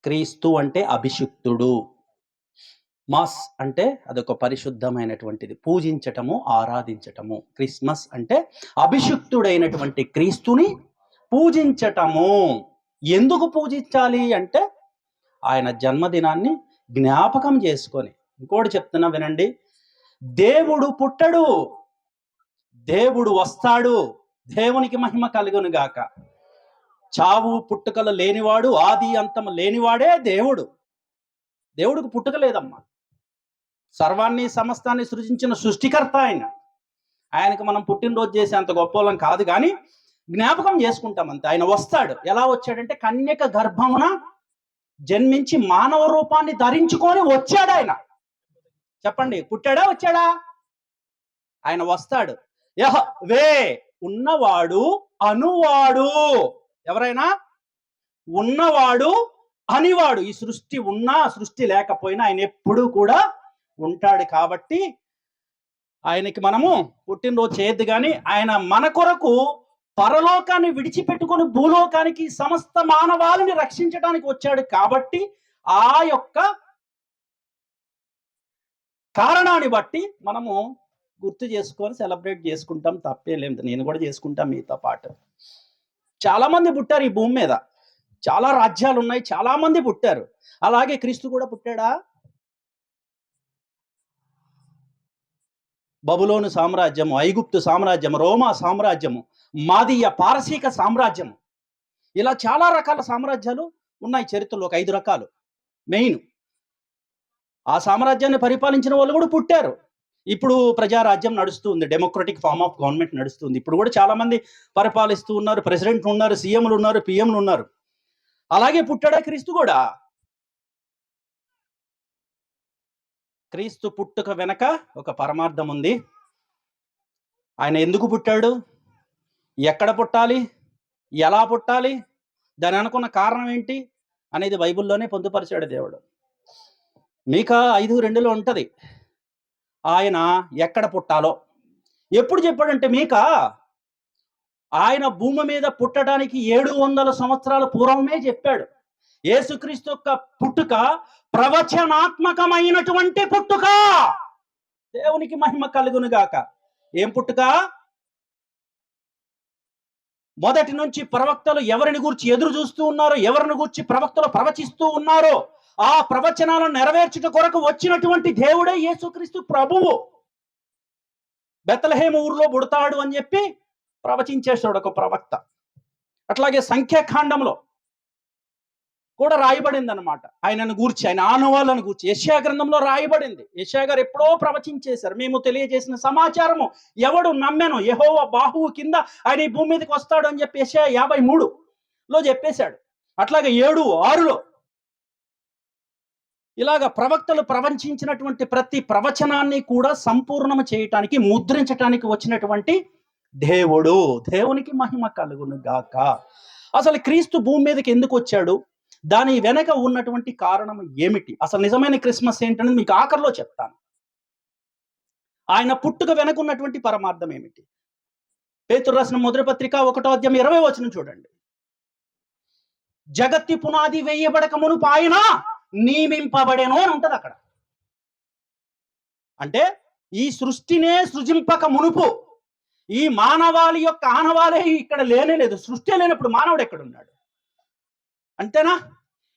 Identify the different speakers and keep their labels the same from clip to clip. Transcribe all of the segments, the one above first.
Speaker 1: క్రీస్తు అంటే అభిషిక్తుడు. మాస్ అంటే అదొక పరిశుద్ధమైనటువంటిది, పూజించటము, ఆరాధించటము. క్రిస్మస్ అంటే అభిషిక్తుడైనటువంటి క్రీస్తుని పూజించటము. ఎందుకు పూజించాలి అంటే ఆయన జన్మదినాన్ని జ్ఞాపకం చేసుకొని. ఇంకోటి చెప్తున్నా వినండి, దేవుడు పుట్టడు, దేవుడు వస్తాడు. దేవునికి మహిమ కలుగును గాక. చావు పుట్టుకలు లేనివాడు, ఆది అంతము లేనివాడే దేవుడు. దేవుడికి పుట్టుక లేదమ్మా. సర్వాన్ని సమస్తాన్ని సృజించిన సృష్టికర్త ఆయన. ఆయనకు మనం పుట్టినరోజు చేసే అంత గొప్పలం కాదు, కానీ జ్ఞాపకం చేసుకుంటాం అంతే. ఆయన వస్తాడు. ఎలా వచ్చాడంటే కన్యక గర్భమున జన్మించి మానవ రూపాన్ని ధరించుకొని వచ్చాడు ఆయన. చెప్పండి, పుట్టాడా వచ్చాడా? ఆయన వస్తాడు. యెహోవా ఉన్నవాడు అనువాడు. ఎవరైనా ఉన్నవాడు అనివాడు. ఈ సృష్టి ఉన్నా సృష్టి లేకపోయినా ఆయన ఎప్పుడూ కూడా ఉంటాడు. కాబట్టి ఆయనకి మనము పుట్టినరోజు చేయొద్దు, కానీ ఆయన మన కొరకు పరలోకాన్ని విడిచిపెట్టుకొని భూలోకానికి సమస్త మానవాళిని రక్షించడానికి వచ్చాడు. కాబట్టి ఆ యొక్క కారణాన్ని బట్టి మనము గుర్తు చేసుకొని సెలబ్రేట్ చేసుకుంటాం. తప్పే లేదు, నేను కూడా చేసుకుంటాం మీతో పాటు. చాలా మంది పుట్టారు ఈ భూమి మీద, చాలా రాజ్యాలు ఉన్నాయి, చాలా మంది పుట్టారు. అలాగే క్రీస్తు కూడా పుట్టాడా? బబులోను సామ్రాజ్యము, ఐగుప్తు సామ్రాజ్యము, రోమా సామ్రాజ్యము, మాదీయ పారసీక సామ్రాజ్యము, ఇలా చాలా రకాల సామ్రాజ్యాలు ఉన్నాయి చరిత్రలో. ఒక 5 రకాలు మెయిన్. ఆ సామ్రాజ్యాన్ని పరిపాలించిన వాళ్ళు కూడా పుట్టారు. ఇప్పుడు ప్రజారాజ్యం నడుస్తుంది, డెమోక్రటిక్ ఫార్మ్ ఆఫ్ గవర్నమెంట్ నడుస్తుంది. ఇప్పుడు కూడా చాలా మంది పరిపాలిస్తూ ఉన్నారు, ప్రెసిడెంట్లు ఉన్నారు, సీఎంలు ఉన్నారు, పిఎంలు ఉన్నారు. అలాగే పుట్టాడా క్రీస్తు కూడా? క్రీస్తు పుట్టుక వెనక ఒక పరమార్థం ఉంది. ఆయన ఎందుకు పుట్టాడు, ఎక్కడ పుట్టాలి, ఎలా పుట్టాలి, దాని అనుకున్న కారణం ఏంటి అనేది బైబిల్లోనే పొందుపరిచాడు దేవుడు. మీకా 5:2 ఉంటది ఆయన ఎక్కడ పుట్టాలో. ఎప్పుడు చెప్పాడంటే మీకా ఆయన భూమి మీద పుట్టడానికి 700 సంవత్సరాల పూర్వమే చెప్పాడు. యేసుక్రీస్తు యొక్క పుట్టుక ప్రవచనాత్మకమైనటువంటి పుట్టుక. దేవునికి మహిమ కలుగును గాక. ఏం పుట్టుక? మొదటి నుంచి ప్రవక్తలు ఎవరిని గురించి ఎదురు చూస్తూ ఉన్నారో, ఎవరిని గురించి ప్రవక్తలు ప్రవచిస్తూ ఉన్నారో, ఆ ప్రవచనాలను నెరవేర్చుట కొరకు వచ్చినటువంటి దేవుడే యేసుక్రీస్తు ప్రభువు. బెత్లెహేము ఊరిలో పుడతాడు అని చెప్పి ప్రవచించేశాడు ఒక ప్రవక్త. అట్లాగే సంఖ్యాకాండంలో కూడా రాయబడింది అనమాట ఆయనను గూర్చి, ఆయన ఆనవాళ్ళను గూర్చి. యెషయా గ్రంథంలో రాయబడింది. యెషయా గారు ఎప్పుడో ప్రవచించేశారు. మేము తెలియజేసిన సమాచారము ఎవడు నమ్మెను, యెహోవా బాహువు కింద ఆయన ఈ భూమి మీదకి వస్తాడు అని చెప్పి యెషయా 53లో చెప్పేశాడు. అట్లాగే 7:6లో ఇలాగ ప్రవక్తలు ప్రవచించినటువంటి ప్రతి ప్రవచనాన్ని కూడా సంపూర్ణం చేయటానికి, ముద్రించటానికి వచ్చినటువంటి దేవుడు. దేవునికి మహిమ కలుగును గాక. అసలు క్రీస్తు భూమి మీదకి ఎందుకు వచ్చాడు, దాని వెనక ఉన్నటువంటి కారణం ఏమిటి, అసలు నిజమైన క్రిస్మస్ ఏంటనేది మీకు ఆఖరిలో చెప్తాను. ఆయన పుట్టుక వెనక ఉన్నటువంటి పరమార్థం ఏమిటి? పేతురు రాసిన మొదటి పత్రిక 1:20 చూడండి. జగత్తి పునాది వేయబడక మునుపు ఆయన నియమింపబడెను అని ఉంటది అక్కడ. అంటే ఈ సృష్టినే సృజింపక మునుపు, ఈ మానవాళి యొక్క ఆనవాలే ఇక్కడ లేనేలేదు. సృష్టి లేనప్పుడు మానవుడు ఎక్కడున్నాడు? అంతేనా?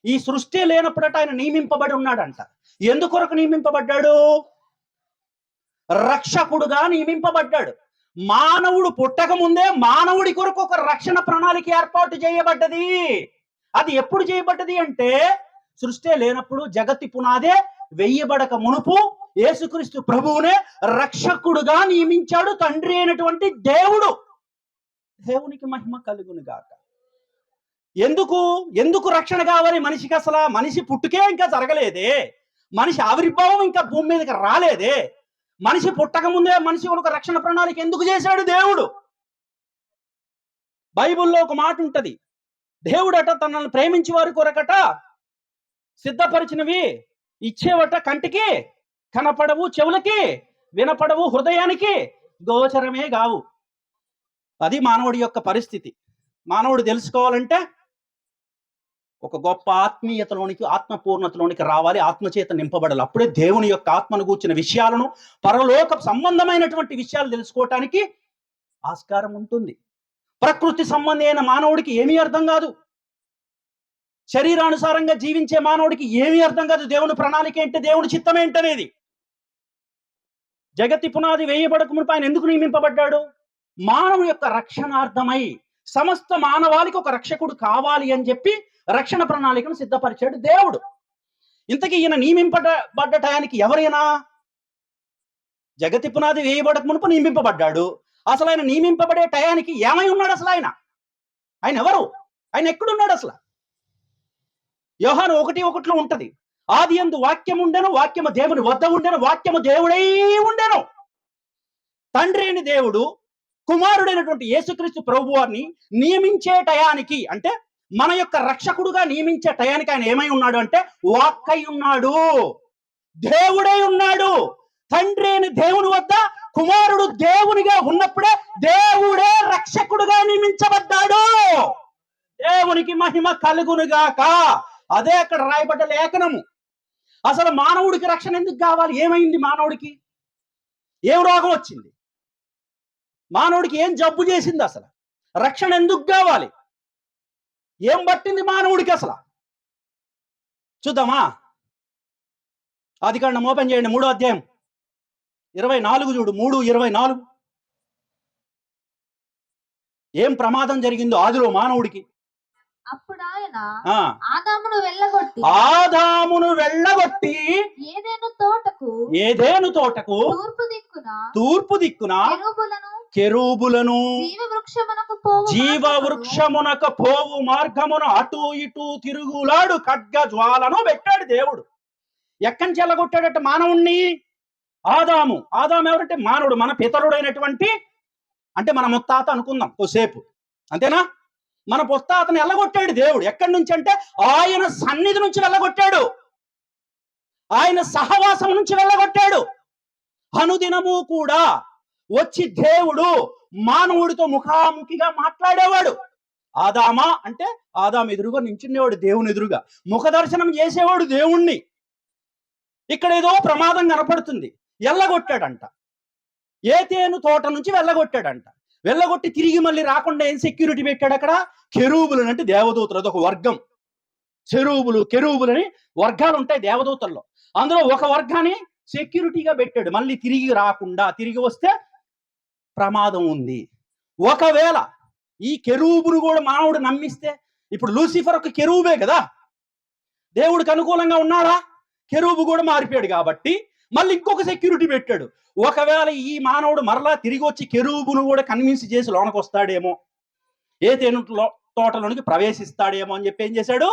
Speaker 1: ఈ సృష్టి లేనప్పుడట ఆయన నియమింపబడి ఉన్నాడంట. ఎందుకొరకు నియమింపబడ్డాడు? రక్షకుడుగా నియమింపబడ్డాడు. మానవుడు పుట్టక ముందే మానవుడి కొరకు ఒక రక్షణ ప్రణాళిక ఏర్పాటు చేయబడ్డది. అది ఎప్పుడు చేయబడ్డది అంటే సృష్టి లేనప్పుడు, జగత్తి పునాదే వెయ్యబడక మునుపు యేసుక్రీస్తు ప్రభువునే రక్షకుడుగా నియమించాడు తండ్రి అయినటువంటి దేవుడు. దేవునికి మహిమ కలుగును గాక. ఎందుకు రక్షణ కావాలి మనిషికి? అసలు మనిషి పుట్టుకే ఇంకా జరగలేదే, మనిషి ఆవిర్భావం ఇంకా భూమి మీదకి రాలేదే. మనిషి పుట్టక ముందే మనిషి ఒక రక్షణ ప్రణాళిక ఎందుకు చేశాడు దేవుడు? బైబిల్లో ఒక మాట ఉంటది, దేవుడట తనను ప్రేమించి వారి కొరకట సిద్ధపరిచినవి ఇచ్చేవట కంటికి కనపడవు, చెవులకి వినపడవు, హృదయానికి గోచరమే కావు. అది మానవుడి యొక్క పరిస్థితి. మానవుడు తెలుసుకోవాలంటే ఒక గొప్ప ఆత్మీయతలోనికి, ఆత్మపూర్ణతలోనికి రావాలి, ఆత్మచేత నింపబడాలి. అప్పుడే దేవుని యొక్క ఆత్మను గూర్చిన విషయాలను, పరలోక సంబంధమైనటువంటి విషయాలు తెలుసుకోవటానికి ఆస్కారం ఉంటుంది. ప్రకృతి సంబంధి అయిన మానవుడికి ఏమీ అర్థం కాదు. శరీరానుసారంగా జీవించే మానవుడికి ఏమీ అర్థం కాదు దేవుని ప్రణాళిక ఏంటి, దేవుని చిత్తం ఏంటనేది. జగతి పునాది వేయబడక మునుపు ఆయన ఎందుకు నియమింపబడ్డాడు? మానవు యొక్క రక్షణార్థమై, సమస్త మానవాళికి ఒక రక్షకుడు కావాలి అని చెప్పి రక్షణ ప్రణాళికను సిద్ధపరిచాడు దేవుడు. ఇంతకీ ఈయన నియమింపబడ్డ టయానికి ఎవరైనా? జగతి పునాది వేయబడక మునుపు నియమింపబడ్డాడు. అసలు ఆయన నియమింపబడే టయానికి ఏమై ఉన్నాడు? అసలు ఆయన ఎవరు? ఆయన ఎక్కడున్నాడు అసలు? యోహాను 1:1 ఉంటది, ఆది యందు వాక్యం ఉండెను, వాక్యము దేవుని వద్ద ఉండెను, వాక్యము దేవుడై ఉండెను. తండ్రి అయిన దేవుడు కుమారుడైనటువంటి యేసుక్రీస్తు ప్రభువారిని నియమించే టయానికి, అంటే మన యొక్క రక్షకుడుగా నియమించే టయానికి ఆయన ఏమై ఉన్నాడు అంటే వాక్కై ఉన్నాడు, దేవుడై ఉన్నాడు. తండ్రి అయిన దేవుని వద్ద కుమారుడు దేవునిగా ఉన్నప్పుడే దేవుడే రక్షకుడుగా నియమించబడ్డాడు. దేవునికి మహిమ కలుగునుగాక. అదే అక్కడ రాయబడ్డ లేఖనము. అసలు మానవుడికి రక్షణ ఎందుకు కావాలి? ఏమైంది మానవుడికి? ఏం రోగం వచ్చింది? మానవుడికి ఏం జబ్బు చేసింది? అసలు రక్షణ ఎందుకు కావాలి? ఏం పట్టింది మానవుడికి అసలు? చూద్దామా? ఆదికాండం ఓపెన్ చేయండి, 3వ అధ్యాయం 24 చూడు. 3:24. ఏం ప్రమాదం జరిగిందో ఆదిలో మానవుడికి.
Speaker 2: అప్పుడు ఆయన ఆదామును వెళ్ళగొట్టి
Speaker 1: ఏదేను తోటకు తూర్పు దిక్కున కెరూబులను జీవవృక్షమునకు పోవు మార్గమును అటు ఇటు తిరుగులాడు ఖడ్గ జ్వాలను పెట్టాడు దేవుడు. ఎక్కడి నుంచి వెళ్ళగొట్టాడట మానవుణ్ణి? ఆదాము ఎవరంటే మానవుడు, మన పితరుడైనటువంటి, అంటే మన ముత్తాత అనుకుందాం కొద్దిసేపు, అంతేనా? మన ముత్తాతను వెళ్ళగొట్టాడు దేవుడు. ఎక్కడి నుంచి అంటే ఆయన సన్నిధి నుంచి వెళ్ళగొట్టాడు, ఆయన సహవాసం నుంచి వెళ్ళగొట్టాడు. అనుదినము కూడా వచ్చి దేవుడు మానవుడితో ముఖాముఖిగా మాట్లాడేవాడు. ఆదామా అంటే ఆదాము ఎదురుగా నించుండేవాడు, దేవుని ఎదురుగా ముఖ దర్శనం చేసేవాడు దేవుణ్ణి. ఇక్కడ ఏదో ప్రమాదం కనపడుతుంది, వెళ్ళగొట్టాడంట. ఏతేను తోట నుంచి వెళ్ళగొట్టాడంట. వెళ్ళగొట్టి తిరిగి మళ్ళీ రాకుండా ఏం సెక్యూరిటీ పెట్టాడు అక్కడ? కెరూబులు అంటే దేవదూతలు, అదొక వర్గం. కెరూబులని వర్గాలు ఉంటాయి దేవదూతల్లో. అందులో ఒక వర్గాన్ని సెక్యూరిటీగా పెట్టాడు, మళ్ళీ తిరిగి రాకుండా. తిరిగి వస్తే ప్రమాదం ఉంది. ఒకవేళ ఈ కెరూబును కూడా మానవుడు నమ్మిస్తే, ఇప్పుడు లూసిఫర్ ఒక కెరూబే కదా, దేవుడికి అనుకూలంగా ఉన్నాడా? కెరూబు కూడా మారిపోయాడు కాబట్టి మళ్ళీ ఇంకొక సెక్యూరిటీ పెట్టాడు. ఒకవేళ ఈ మానవుడు మరలా తిరిగి వచ్చి కెరూబును కూడా కన్విన్స్ చేసి లోనకు వస్తాడేమో, ఏతేను తోటలోనికి ప్రవేశిస్తాడేమో అని చెప్పి ఏం చేశాడు?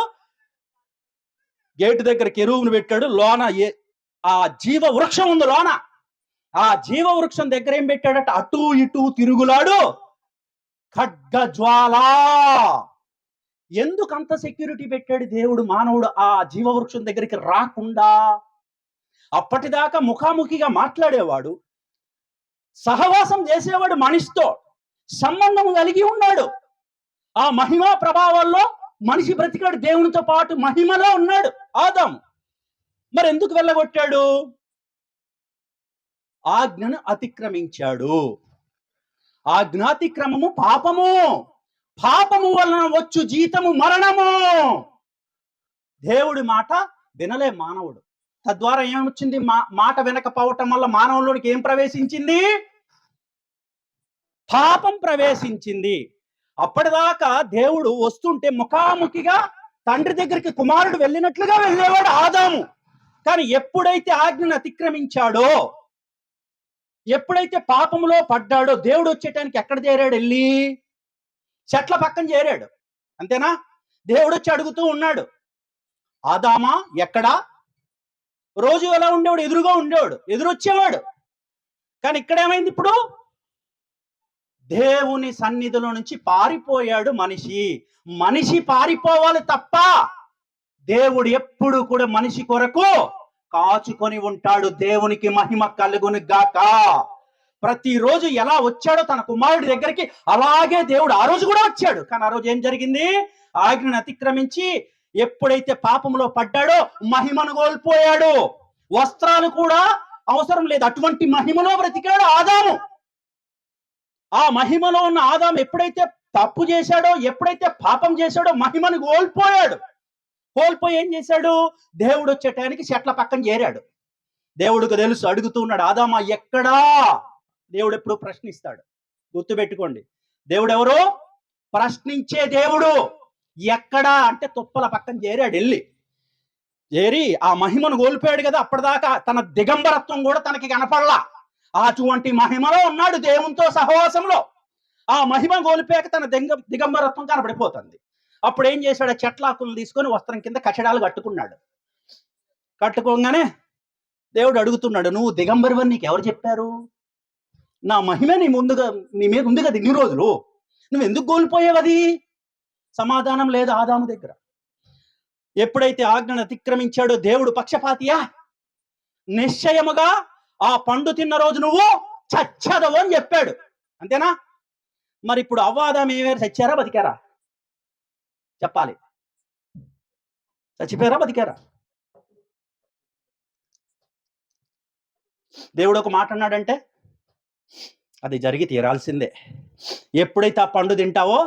Speaker 1: గేటు దగ్గర కెరూబును పెట్టాడు. లోన ఆ జీవ వృక్షం ఉంది, లోన ఆ జీవ వృక్షం దగ్గర ఏం పెట్టాడట? అటు ఇటు తిరుగులాడు ఖడ్గ జ్వాల. ఎందుకు అంత సెక్యూరిటీ పెట్టాడు దేవుడు మానవుడు ఆ జీవవృక్షం దగ్గరికి రాకుండా? అప్పటిదాకా ముఖాముఖిగా మాట్లాడేవాడు, సహవాసం చేసేవాడు, మనిషితో సంబంధం కలిగి ఉన్నాడు. ఆ మహిమా ప్రభావాల్లో మనిషి బ్రతికాడు, దేవునితో పాటు మహిమలో ఉన్నాడు ఆదాము. మరి ఎందుకు వెళ్ళగొట్టాడు? ఆజ్ఞను అతిక్రమించాడు. ఆజ్ఞాతిక్రమము పాపము, పాపము వలన వచ్చు జీతము మరణము. దేవుడి మాట వినలే మానవుడు. తద్వారా ఏమొచ్చింది? మాట వినకపోవటం వల్ల మానవులోనికి ఏం ప్రవేశించింది? పాపం ప్రవేశించింది. అప్పటిదాకా దేవుడు వస్తుంటే ముఖాముఖిగా తండ్రి దగ్గరికి కుమారుడు వెళ్ళినట్లుగా వెళ్ళేవాడు ఆదాము. కానీ ఎప్పుడైతే ఆజ్ఞను అతిక్రమించాడో, ఎప్పుడైతే పాపములో పడ్డాడో, దేవుడు వచ్చేటానికి ఎక్కడ చేరాడు? వెళ్ళి చెట్ల పక్కన చేరాడు, అంతేనా? దేవుడు వచ్చి అడుగుతూ ఉన్నాడు, ఆదామా ఎక్కడా? రోజు ఎలా ఉండేవాడు? ఎదురుగా ఉండేవాడు, ఎదురొచ్చేవాడు. కానీ ఇక్కడ ఏమైంది? ఇప్పుడు దేవుని సన్నిధిలో నుంచి పారిపోయాడు మనిషి పారిపోవాలి తప్ప దేవుడు ఎప్పుడు కూడా మనిషి కొరకు కాచుకొని ఉంటాడు. దేవునికి మహిమ కలుగును గాక. ప్రతిరోజు ఎలా వచ్చాడో తన కుమారుడి దగ్గరికి, అలాగే దేవుడు ఆ రోజు కూడా వచ్చాడు. కానీ ఆ రోజు ఏం జరిగింది? ఆజ్ఞను అతిక్రమించి ఎప్పుడైతే పాపంలో పడ్డాడో మహిమను కోల్పోయాడు. వస్త్రాలు కూడా అవసరం లేదు, అటువంటి మహిమలో బ్రతికాడు ఆదాము. ఆ మహిమలో ఉన్న ఆదాము ఎప్పుడైతే తప్పు చేశాడో, ఎప్పుడైతే పాపం చేశాడో మహిమను కోల్పోయాడు. కోల్పోయి ఏం చేశాడు? దేవుడు వచ్చే టైంకి చెట్ల పక్కన చేరాడు. దేవుడికి తెలుసు, అడుగుతూ ఉన్నాడు, ఆదామా ఎక్కడా? దేవుడు ఎప్పుడు ప్రశ్నిస్తాడు, గుర్తుపెట్టుకోండి. దేవుడు ఎవరు? ప్రశ్నించే దేవుడు. ఎక్కడా అంటే తుప్పల పక్కన చేరాడు. చేరి ఆ మహిమను కోల్పోయాడు కదా, అప్పటిదాకా తన దిగంబరత్వం కూడా తనకి కనపడలా. అటువంటి మహిమలో ఉన్నాడు దేవునితో సహవాసంలో. ఆ మహిమ కోల్పోయాక తన దిగంబరత్వం కనబడిపోతుంది. అప్పుడు ఏం చేశాడు? చెట్లాకులు తీసుకొని వస్త్రం కింద కచడాలు కట్టుకున్నాడు. కట్టుకోగానే దేవుడు అడుగుతున్నాడు, నువ్వు దిగంబరివని నీకు ఎవరు చెప్పారు? నా మహిమ నీ మీద ఉంది కదా ఇన్ని రోజులు, నువ్వు ఎందుకు కోల్పోయావది? సమాధానం లేదు ఆదాము దగ్గర. ఎప్పుడైతే ఆజ్ఞను అతిక్రమించాడో దేవుడు పక్షపాతియా? నిశ్చయముగా ఆ పండు తిన్న రోజు నువ్వు చచ్చదవు అని చెప్పాడు. అంతేనా? మరి ఇప్పుడు అవ్వాదాం ఏమేరు? చచ్చారా బతికారా? చెప్పాలి. చచ్చిపోయారా బతికారా? దేవుడు ఒక మాట అన్నాడంటే అది జరిగి తీరాల్సిందే. ఎప్పుడైతే ఆ పండు తింటావో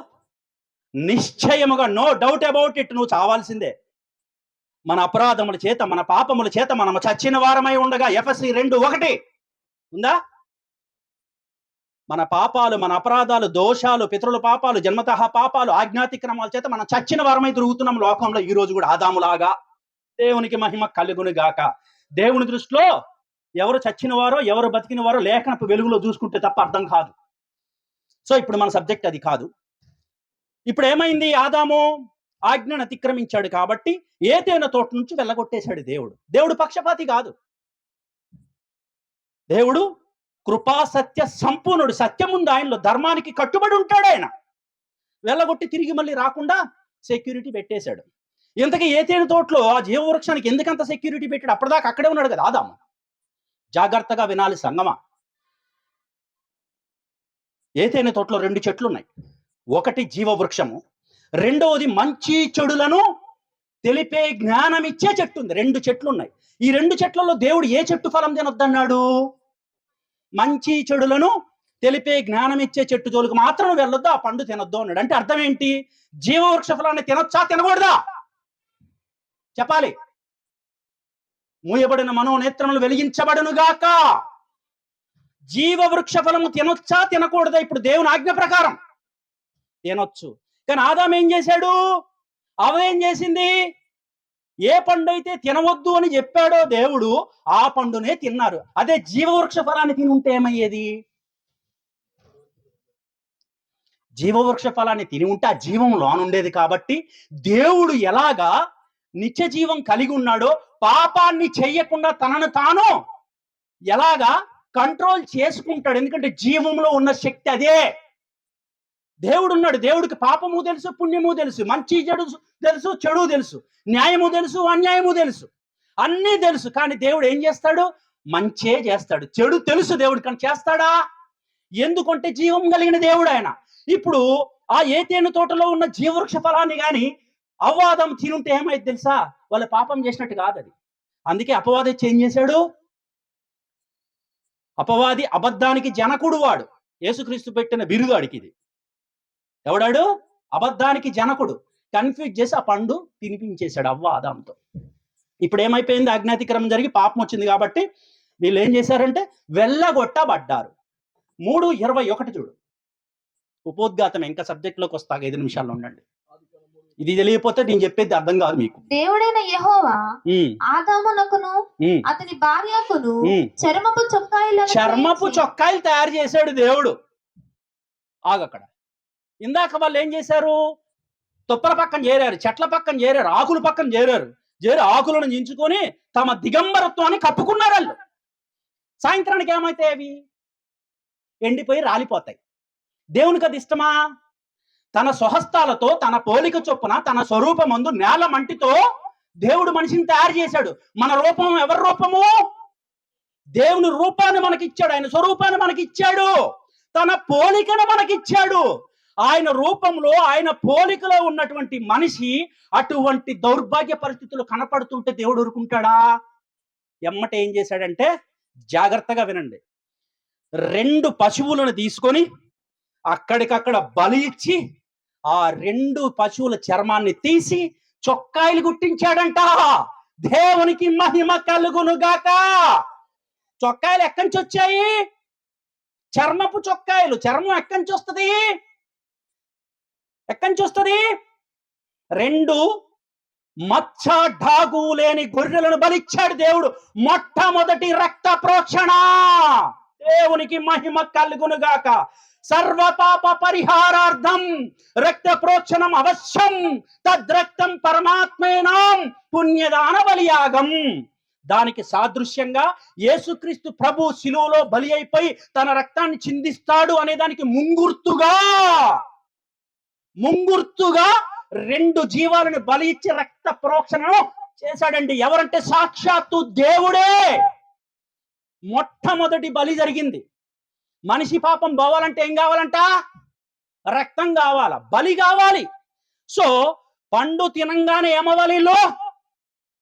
Speaker 1: నిశ్చయముగా, నో డౌట్ అబౌట్ ఇట్, నువ్వు చావాల్సిందే. మన అపరాధముల చేత, మన పాపముల చేత మనము చచ్చిన వారమై ఉండగా, ఎఫెసీ 2:1 ఉందా? మన పాపాలు, మన అపరాధాలు, దోషాలు, పితరుల పాపాలు, జన్మతః పాపాలు, ఆజ్ఞాతిక్రమాల చేత మనం చచ్చిన వారమై తిరుగుతున్నాం లోకంలో ఈ రోజు కూడా ఆదాములాగా. దేవునికి మహిమ కలుగును గాక. దేవుని దృష్టిలో ఎవరు చచ్చిన వారో ఎవరు బతికిన వారో లేఖనపు వెలుగులో చూసుకుంటే తప్ప అర్థం కాదు. సో ఇప్పుడు మన సబ్జెక్ట్ అది కాదు. ఇప్పుడు ఏమైంది? ఆదాము ఆజ్ఞను అతిక్రమించాడు కాబట్టి ఏదైనా తోట నుంచి వెళ్ళగొట్టేశాడు దేవుడు. దేవుడు పక్షపాతి కాదు. దేవుడు కృపా సత్య సంపూర్ణుడు. సత్యం ఉంది ఆయనలో, ధర్మానికి కట్టుబడి ఉంటాడు ఆయన. వెళ్ళగొట్టి తిరిగి మళ్ళీ రాకుండా సెక్యూరిటీ పెట్టేశాడు. ఇంతకీ ఏదైనా తోటలో ఆ జీవవృక్షానికి ఎందుకంత సెక్యూరిటీ పెట్టాడు? అప్పటిదాకా అక్కడే ఉన్నాడు కదా ఆదాము. జాగ్రత్తగా వినాలి సంగమా. ఏదైనా తోటలో 2 చెట్లు ఉన్నాయి. ఒకటి జీవవృక్షము, రెండవది మంచి చెడులను తెలిపే జ్ఞానం ఇచ్చే చెట్టు ఉంది. 2 చెట్లు ఉన్నాయి. ఈ 2 చెట్లలో దేవుడు ఏ చెట్టు ఫలం తినొద్దన్నాడు? మంచి చెడులను తెలిపే జ్ఞానం ఇచ్చే చెట్టు జోలికి మాత్రం వెళ్ళొద్దు, ఆ పండు తినొద్దు అన్నాడు. అంటే అర్థం ఏంటి? జీవవృక్ష ఫలాన్ని తినొచ్చా తినకూడదా? చెప్పాలి. మూయబడిన మనోనేత్రములు వెలిగించబడును గాక. జీవవృక్ష ఫలము తినొచ్చా తినకూడదా? ఇప్పుడు దేవుని ఆజ్ఞ ప్రకారం తినొచ్చు. కానీ ఆదాము ఏం చేశాడు? అవేం చేసింది? ఏ పండు అయితే తినవద్దు అని చెప్పాడో దేవుడు, ఆ పండునే తిన్నారు. అదే జీవవృక్ష ఫలాన్ని తిని ఉంటే ఏమయ్యేది? జీవవృక్ష ఫలాన్ని తిని ఉంటే ఆ జీవం లోనుండేది. కాబట్టి దేవుడు ఎలాగా నిత్య జీవం కలిగి ఉన్నాడో, పాపాన్ని చెయ్యకుండా తనను తాను ఎలాగా కంట్రోల్ చేసుకుంటాడు. ఎందుకంటే జీవంలో ఉన్న శక్తి అదే. దేవుడు ఉన్నాడు. దేవుడికి పాపము తెలుసు, పుణ్యము తెలుసు, మంచి చెడు తెలుసు, చెడు తెలుసు, న్యాయము తెలుసు, అన్యాయము తెలుసు, అన్నీ తెలుసు. కానీ దేవుడు ఏం చేస్తాడు? మంచే చేస్తాడు. చెడు తెలుసు దేవుడు, కానీ చేస్తాడా? ఎందుకంటే జీవం కలిగిన దేవుడు ఆయన. ఇప్పుడు ఆ ఏతేను తోటలో ఉన్న జీవవృక్ష ఫలాన్ని కానీ అపవాదం తినుంటే ఏమైంది తెలుసా? వాళ్ళు పాపం చేసినట్టు కాదు అది. అందుకే అపవాది ఏం చేశాడు? అపవాది అబద్ధానికి జనకుడు వాడు. యేసుక్రీస్తు పెట్టిన బిరుదాడికి ఇది. ఎవడాడు? అబద్ధానికి జనకుడు. కన్ఫ్యూజ్ చేసి ఆ పండు తినిపించేశాడు అవ్వ ఆదాంతో. ఇప్పుడు ఏమైపోయింది? అజ్ఞాతిక్రమం జరిగి పాపం వచ్చింది కాబట్టి వీళ్ళు ఏం చేశారంటే వెళ్ళగొట్టబడ్డారు. 3:21 చూడు. ఉపోద్ఘాతం. ఇంకా సబ్జెక్ట్లోకి వస్తా, 5 నిమిషాల్లో ఉండండి. ఇది తెలియకపోతే నేను చెప్పేది అర్థం కాదు మీకు.
Speaker 2: దేవుడైన యెహోవా ఆదామునకును అతని భార్యకును చర్మపు చొక్కాయలు తయారు చేశాడు దేవుడు. ఆగక్కడ. ఇందాక వాళ్ళు ఏం చేశారు? తుప్పల పక్కన చేరారు, చెట్ల పక్కన చేరారు, ఆకుల పక్కన చేరారు. ఆకులను దించుకొని తమ దిగంబరత్వాన్ని కప్పుకున్నారు వాళ్ళు. సాయంత్రానికి ఏమైతాయి? అవి ఎండిపోయి రాలిపోతాయి. దేవునికి అది ఇష్టమా? తన స్వహస్తాలతో, తన పోలిక చొప్పున, తన స్వరూపమందు నేల మంటితో దేవుడు మనిషిని తయారు చేశాడు. మన రూపం ఎవరి రూపము? దేవుని రూపాన్ని మనకిచ్చాడు. ఆయన స్వరూపాన్ని మనకిచ్చాడు. తన పోలికను మనకిచ్చాడు. ఆయన రూపంలో ఆయన పోలికలో ఉన్నటువంటి మనిషి అటువంటి దౌర్భాగ్య పరిస్థితులు కనపడుతుంటే దేవుడు ఊరుకుంటాడా? ఎమ్మట ఏం చేశాడంటే, జాగ్రత్తగా వినండి, 2 పశువులను తీసుకొని అక్కడికక్కడ బలి ఇచ్చి ఆ 2 పశువుల చర్మాన్ని తీసి చొక్కాయిలు గుట్టించాడంట. దేవునికి మహిమ కలుగును గాక. చొక్కాయలు ఎక్కడి నుంచి వచ్చాయి? చర్మపు చొక్కాయలు. చర్మం ఎక్కడి నుంచి వస్తుంది? ఎక్కడి నుంచి వస్తుంది? 2 మచ్చ ఢాగు లేని గొర్రెలను బలిచ్చాడు దేవుడు. మొట్టమొదటి రక్త ప్రోక్షణ. దేవునికి మహిమ కలుగును గాక. సర్వ పాప పరిహారార్థం రక్త ప్రోక్షణం అవశ్యం, తద్రక్తం పరమాత్మేనాం పుణ్యదాన బలియాగం. దానికి సాదృశ్యంగా యేసుక్రీస్తు ప్రభు శిలువలో బలి అయిపోయి తన రక్తాన్ని చిందిస్తాడు అనే దానికి ముంగుర్తుగా 2 జీవాలను బలి ఇచ్చి రక్త ప్రోక్షణను చేశాడండి. ఎవరంటే సాక్షాత్తు దేవుడే. మొట్టమొదటి బలి జరిగింది. మనిషి పాపం పోవాలంటే ఏం కావాలంట? రక్తం కావాల, బలి కావాలి. సో పండు తినంగానే ఏమవ్వాలి?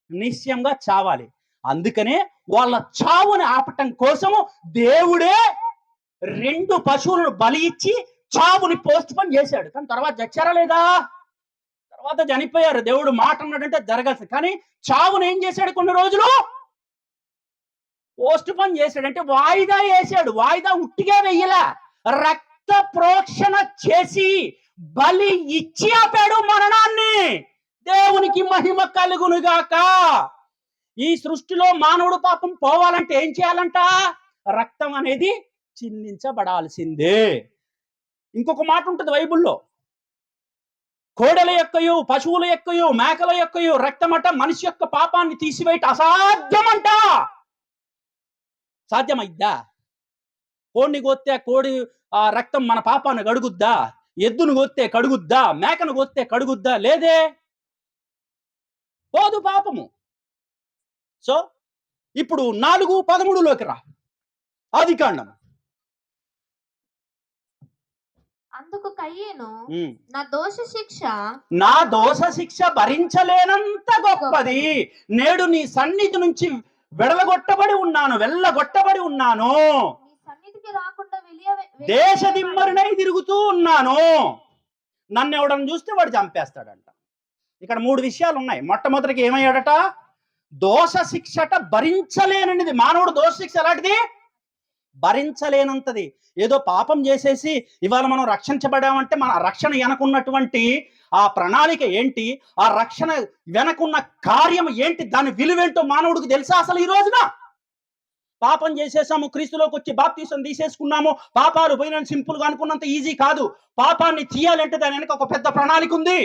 Speaker 2: నిశ్చయంగా చావాలి. అందుకనే వాళ్ళ చావుని ఆపటం కోసము దేవుడే 2 పశువులను బలి ఇచ్చి చావుని పోస్ట్ పోన్ చేశాడు. కానీ తర్వాత చచ్చారా లేదా? తర్వాత చనిపోయారు. దేవుడు మాట అన్నాడంటే జరగాల్సి. కానీ చావుని ఏం చేశాడు? కొన్ని రోజులు పోస్ట్ పోన్ చేశాడంటే వాయిదా వేశాడు. వాయిదా ఉట్టిగా వెయ్యలా, రక్త ప్రోక్షణ చేసి బలి ఇచ్చి ఆపాడు మరణాన్ని. దేవునికి మహిమ కలుగునుగాక. ఈ సృష్టిలో మానవుడు పాపం పోవాలంటే ఏం చేయాలంట? రక్తం అనేది చిందించబడాల్సిందే. ఇంకొక మాట ఉంటుంది బైబిల్లో, కోడెల యొక్కయు పశువుల యొక్కయు మేకల యొక్కయు రక్తమట మనిషి యొక్క పాపాన్ని తీసివేయట అసాధ్యమంట. సాధ్యమైద్దా? కోడిని కోస్తే కోడి ఆ రక్తం మన పాపాన్ని కడుగుద్దా? ఎద్దును కోస్తే కడుగుద్దా? మేకను కోస్తే కడుగుద్దా? లేదే, పోదు పాపము. సో ఇప్పుడు 4:13లోకి రా. ఆదికాండం.
Speaker 3: అందుకు కయ్యేను,
Speaker 2: ఉమ్.
Speaker 3: నా దోష శిక్ష
Speaker 2: భరించలేనంత గొప్పది. నేడు నీ సన్నిధి నుంచి వెళ్ళగొట్టబడి ఉన్నాను.
Speaker 3: నీ సన్నిధికి రాకుండా
Speaker 2: దేశదిమ్మరినై తిరుగుతూ ఉన్నాను. నన్ను ఎవడని చూస్తే వాడు చంపేస్తాడంట. ఇక్కడ 3 విషయాలు ఉన్నాయి. మొట్టమొదటికి ఏమయ్యాడట? దోష శిక్షట భరించలేనది. మానవుడు దోష శిక్ష ఎలాంటిది? భరించలేనంతది. ఏదో పాపం చేసేసి ఇవాళ మనం రక్షించబడామంటే మన రక్షణ వెనకున్నటువంటి ఆ ప్రణాళిక ఏంటి, ఆ రక్షణ వెనకున్న కార్యం ఏంటి, దాని విలువేంటో మానవుడికి తెలుసా అసలు? ఈ రోజున పాపం చేసేసాము, క్రీస్తులోకి వచ్చి బాప్తీసం తీసేసుకున్నాము, పాపాలు పోయిన సింపుల్ గా అనుకున్నంత ఈజీ కాదు. పాపాన్ని తీయాలంటే దాని వెనక ఒక పెద్ద ప్రణాళిక ఉంది.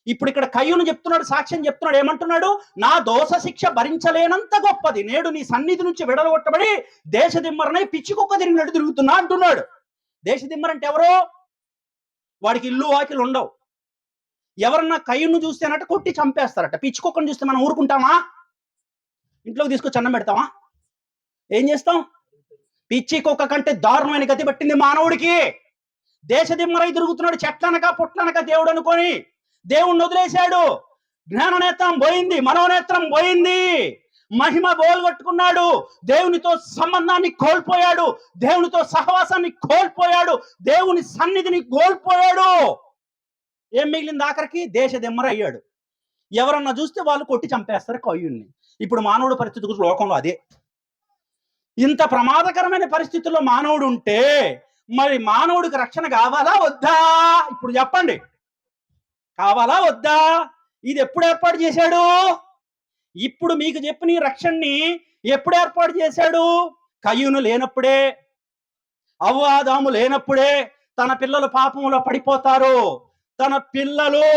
Speaker 2: ఇప్పుడు ఇక్కడ కయ్యూను చెప్తున్నాడు, సాక్ష్యం చెప్తున్నాడు. ఏమంటున్నాడు? నా దోష శిక్ష భరించలేనంత గొప్పది. నేడు నీ సన్నిధి నుంచి విడలగొట్టబడి దేశదిమ్మరనై పిచ్చికొక్క తిరిగినట్టు తిరుగుతున్నా అంటున్నాడు. దేశదిమ్మరంటే ఎవరో? వాడికి ఇల్లు వాకిలు ఉండవు. ఎవరన్నా కయ్యూను చూస్తేనట్టు కొట్టి చంపేస్తారట. పిచ్చికొక్కను చూస్తే మనం ఊరుకుంటామా? ఇంట్లోకి తీసుకొచ్చి అన్నం పెడతామా? ఏం చేస్తాం? పిచ్చికొక్క కంటే దారుణమైన గతి పట్టింది మానవుడికి. దేశదిమ్మరై తిరుగుతున్నాడు, చెట్లనక పుట్లనక దేవుడు అనుకొని దేవుణ్ణి వదిలేశాడు. జ్ఞాననేత్రం పోయింది, మనోనేత్రం పోయింది, మహిమ బోల్గొట్టుకున్నాడు, దేవునితో సంబంధాన్ని కోల్పోయాడు, దేవునితో సహవాసాన్ని కోల్పోయాడు, దేవుని సన్నిధిని కోల్పోయాడు. ఏం మిగిలింది? ఆఖరికి దేశదిమ్మర అయ్యాడు. ఎవరన్నా చూస్తే వాళ్ళు కొట్టి చంపేస్తారు కయ్యూన్ని. ఇప్పుడు మానవుడు పరిస్థితి లోకంలో అదే. ఇంత ప్రమాదకరమైన పరిస్థితుల్లో మానవుడు ఉంటే మరి మానవుడికి రక్షణ కావాలా వద్దా? ఇప్పుడు చెప్పండి, కావాలా వద్దా? ఇది ఎప్పుడు ఏర్పాటు చేశాడు? ఇప్పుడు మీకు చెప్పిన ఈ రక్షణని ఎప్పుడు ఏర్పాటు చేశాడు? కయ్యూను లేనప్పుడే, అవ్వాదాము లేనప్పుడే. తన పిల్లలు పాపంలో పడిపోతారు, తన పిల్లలు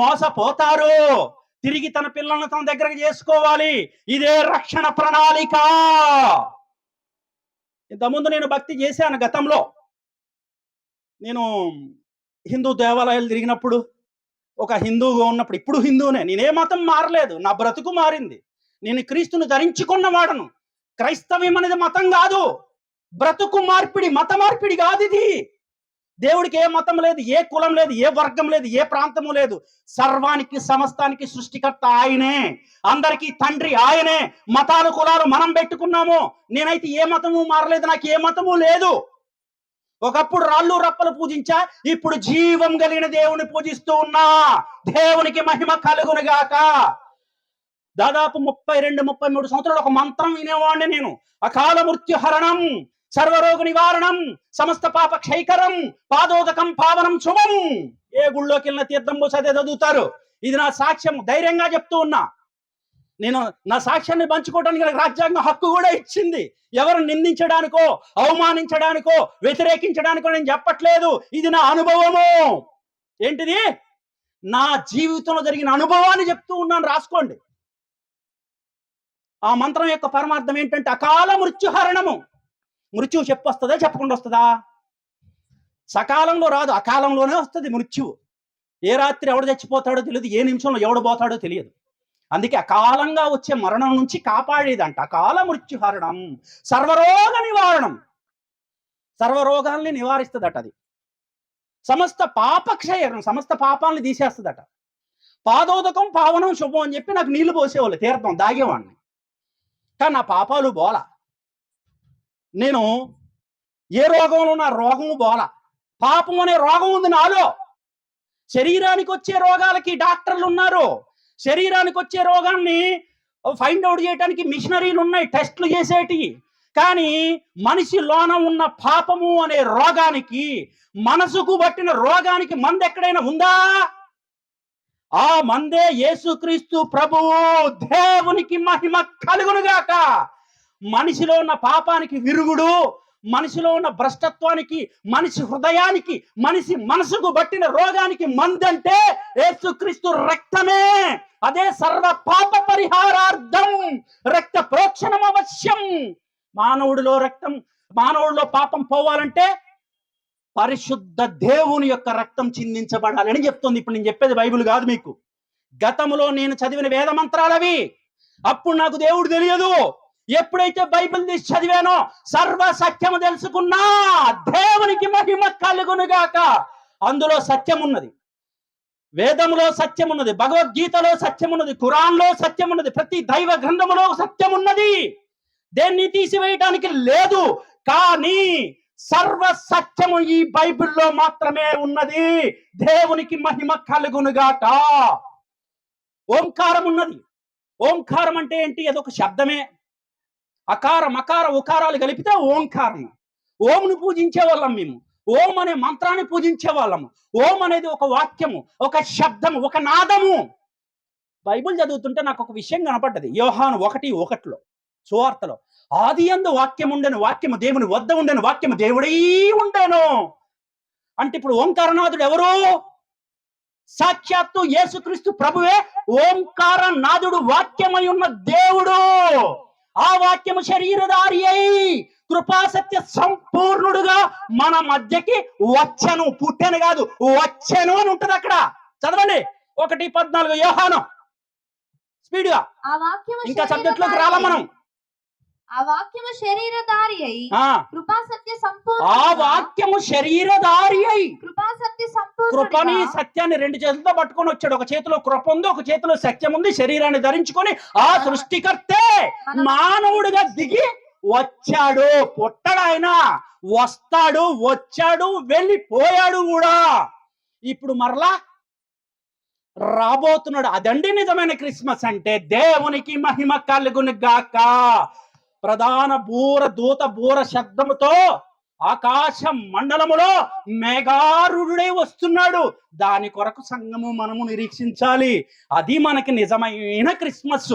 Speaker 2: మోసపోతారు, తిరిగి తన పిల్లలను తన దగ్గరకు చేసుకోవాలి. ఇదే రక్షణ ప్రణాళిక. ఇంతకుముందు నేను భక్తి చేశాను. గతంలో నేను హిందూ దేవాలయాలు తిరిగినప్పుడు, ఒక హిందువుగా ఉన్నప్పుడు, ఇప్పుడు హిందువునే, నేనే మతం మారలేదు, నా బ్రతుకు మారింది. నేను క్రీస్తును ధరించుకున్న వాడను. క్రైస్తవ్యం అనేది మతం కాదు, బ్రతుకు మార్పిడి, మత మార్పిడి కాదు ఇది. దేవుడికి ఏ మతం లేదు, ఏ కులం లేదు, ఏ వర్గం లేదు, ఏ ప్రాంతము లేదు. సర్వానికి సమస్తానికి సృష్టికర్త ఆయనే, అందరికీ తండ్రి ఆయనే. మతాలు కులాలు మనం పెట్టుకున్నాము. నేనైతే ఏ మతము మారలేదు, నాకు ఏ మతము లేదు. ఒకప్పుడు రాళ్ళు రప్పలు పూజించా, ఇప్పుడు జీవం కలిగిన దేవుని పూజిస్తూ ఉన్నా. దేవునికి మహిమ కలుగునుగాక. దాదాపు 32-33 సంవత్సరాలు ఒక మంత్రం వినేవాడిని నేను. అకాల మృత్యుహరణం, సర్వరోగ నివారణం, సమస్త పాప క్షైకరం, పాదోదకం పావనం శుభం. ఏ గుళ్ళోకి వెళ్ళిన తీర్థం పోసి అదే చదువుతారు. ఇది నా సాక్ష్యం, ధైర్యంగా చెప్తూ ఉన్నా. నేను నా సాక్ష్యాన్ని పంచుకోవడానికి నాకు రాజ్యాంగం హక్కు కూడా ఇచ్చింది. ఎవరు నిందించడానికో, అవమానించడానికో, వ్యతిరేకించడానికో నేను చెప్పట్లేదు. ఇది నా అనుభవము. ఏంటిది? నా జీవితంలో జరిగిన అనుభవాన్ని చెప్తూ ఉన్నాను, రాసుకోండి. ఆ మంత్రం యొక్క పరమార్థం ఏంటంటే అకాల మృత్యుహరణము. మృత్యువు చెప్పొస్తుందా, చెప్పకుండా వస్తుందా? సకాలంలో రాదు, అకాలంలోనే వస్తుంది మృత్యువు. ఏ రాత్రి ఎవడు చచ్చిపోతాడో తెలియదు, ఏ నిమిషంలో ఎవడు పోతాడో తెలియదు. అందుకే అకాలంగా వచ్చే మరణం నుంచి కాపాడేదంట అకాల మృత్యుహరణం, సర్వరోగ నివారణం. సర్వరోగాల్ని నివారిస్తుందట అది. సమస్త పాపక్షయం, సమస్త పాపాలని తీసేస్తుందట. పాదోదకం పావనం శుభం అని చెప్పి నాకు నీళ్లు పోసేవాళ్ళు, తీర్థం దాగేవాడిని. కానీ నా పాపాలు బోల. నేను ఏ రోగంలో నా రోగము బోల. పాపం అనే రోగం ఉంది నాలో. శరీరానికి వచ్చే రోగాలకి డాక్టర్లు ఉన్నారు. శరీరానికి వచ్చే రోగాన్ని ఫైండ్ అవుట్ చేయడానికి మిషనరీలు ఉన్నాయి, టెస్టులు చేసేటి. కానీ మనిషిలోన ఉన్న పాపము అనే రోగానికి, మనసుకు పట్టిన రోగానికి మందు ఎక్కడైనా ఉందా? ఆ మందే యేసుక్రీస్తు ప్రభువు. దేవునికి మహిమ కలుగునుగాక. మనిషిలో ఉన్న పాపానికి విరుగుడు, మనిషిలో ఉన్న భ్రష్టత్వానికి, మనిషి హృదయానికి, మనిషి మనసుకు పట్టిన రోగానికి మందంటే యేసుక్రీస్తు రక్తమే. అదే సర్వ పాప పరిహారార్థం. రక్త ప్రోక్షణం అవశ్యం. మానవుడిలో పాపం పోవాలంటే పరిశుద్ధ దేవుని యొక్క రక్తం చిందించబడాలని చెప్తుంది. ఇప్పుడు నేను చెప్పేది బైబిల్ కాదు మీకు. గతంలో నేను చదివిన వేద మంత్రాలు అవి. అప్పుడు నాకు దేవుడు తెలియదు. ఎప్పుడైతే బైబిల్ తీసి చదివానో సర్వ సత్యము తెలుసుకున్నా. దేవునికి మహిమ కలుగునుగాక. అందులో సత్యం ఉన్నది, వేదములో సత్యం ఉన్నది, భగవద్గీతలో సత్యం ఉన్నది, ఖురాన్లో సత్యం ఉన్నది, ప్రతి దైవ గ్రంథములో సత్యం ఉన్నది. దేన్ని తీసివేయటానికి లేదు. కానీ సర్వ సత్యము ఈ బైబిల్లో మాత్రమే ఉన్నది. దేవునికి మహిమ కలుగునుగాక. ఓంకారం ఉన్నది. ఓంకారం అంటే ఏంటి? అదొక శబ్దమే. అకార మకార ఉకారాలు కలిపితే ఓంకారం. ఓంను పూజించే వాళ్ళం మేము. ఓం అనే మంత్రాన్ని పూజించే వాళ్ళము. ఓం అనేది ఒక వాక్యము, ఒక శబ్దము, ఒక నాదము. బైబిల్ చదువుతుంటే నాకు ఒక విషయం కనపడ్డది. యోహాను 1:1 సువార్తలో, ఆది యందు వాక్యం ఉండెను, వాక్యము దేవుని వద్ద ఉండెను, వాక్యము దేవుడై ఉండెను. అంటే ఇప్పుడు ఓంకారనాథుడు ఎవరు? సాక్షాత్తు యేసుక్రీస్తు ప్రభువే ఓంకార నాదుడు, వాక్యమై ఉన్న దేవుడు. ఆ వాక్యము శరీరధారి అయి కృపాసత్య సంపూర్ణుడుగా మన మధ్యకి వచ్చెను. పుట్టెను కాదు, వచ్చెను అని ఉంటది అక్కడ. చదవండి 1:14 యోహాను స్పీడ్ గా. ఇంకా సబ్జెక్ట్ లోకి రాలా మనం.
Speaker 3: ఆ వాక్యము శరీరధారి అయి కృపాసత్య సంపూర్ణ.
Speaker 2: ఆ వాక్యము శరీరధారి అయి
Speaker 3: కృపాసత్య సంపూర్ణ.
Speaker 2: కృపని సత్యాన్ని 2 చేతులతో పట్టుకొని వచ్చాడు. ఒక చేతిలో కృప ఉంది, ఒక చేతిలో సత్యం ఉంది. శరీరాన్ని ధరించుకొని ఆ సృష్టికర్తే మానవుడిగా దిగి వచ్చాడు. పుట్టడు ఆయన, వస్తాడు, వచ్చాడు, వెళ్ళిపోయాడు కూడా. ఇప్పుడు మరలా రాబోతున్నాడు. అదండి నిజమైన క్రిస్మస్ అంటే. దేవునికి మహిమ కలుగునుగాక. ప్రధాన దూత బూర శబ్దముతో ఆకాశ మండలములో మేఘారుడై వస్తున్నాడు. దాని కొరకు సంఘము మనము నిరీక్షించాలి. అది మనకి నిజమైన క్రిస్మస్.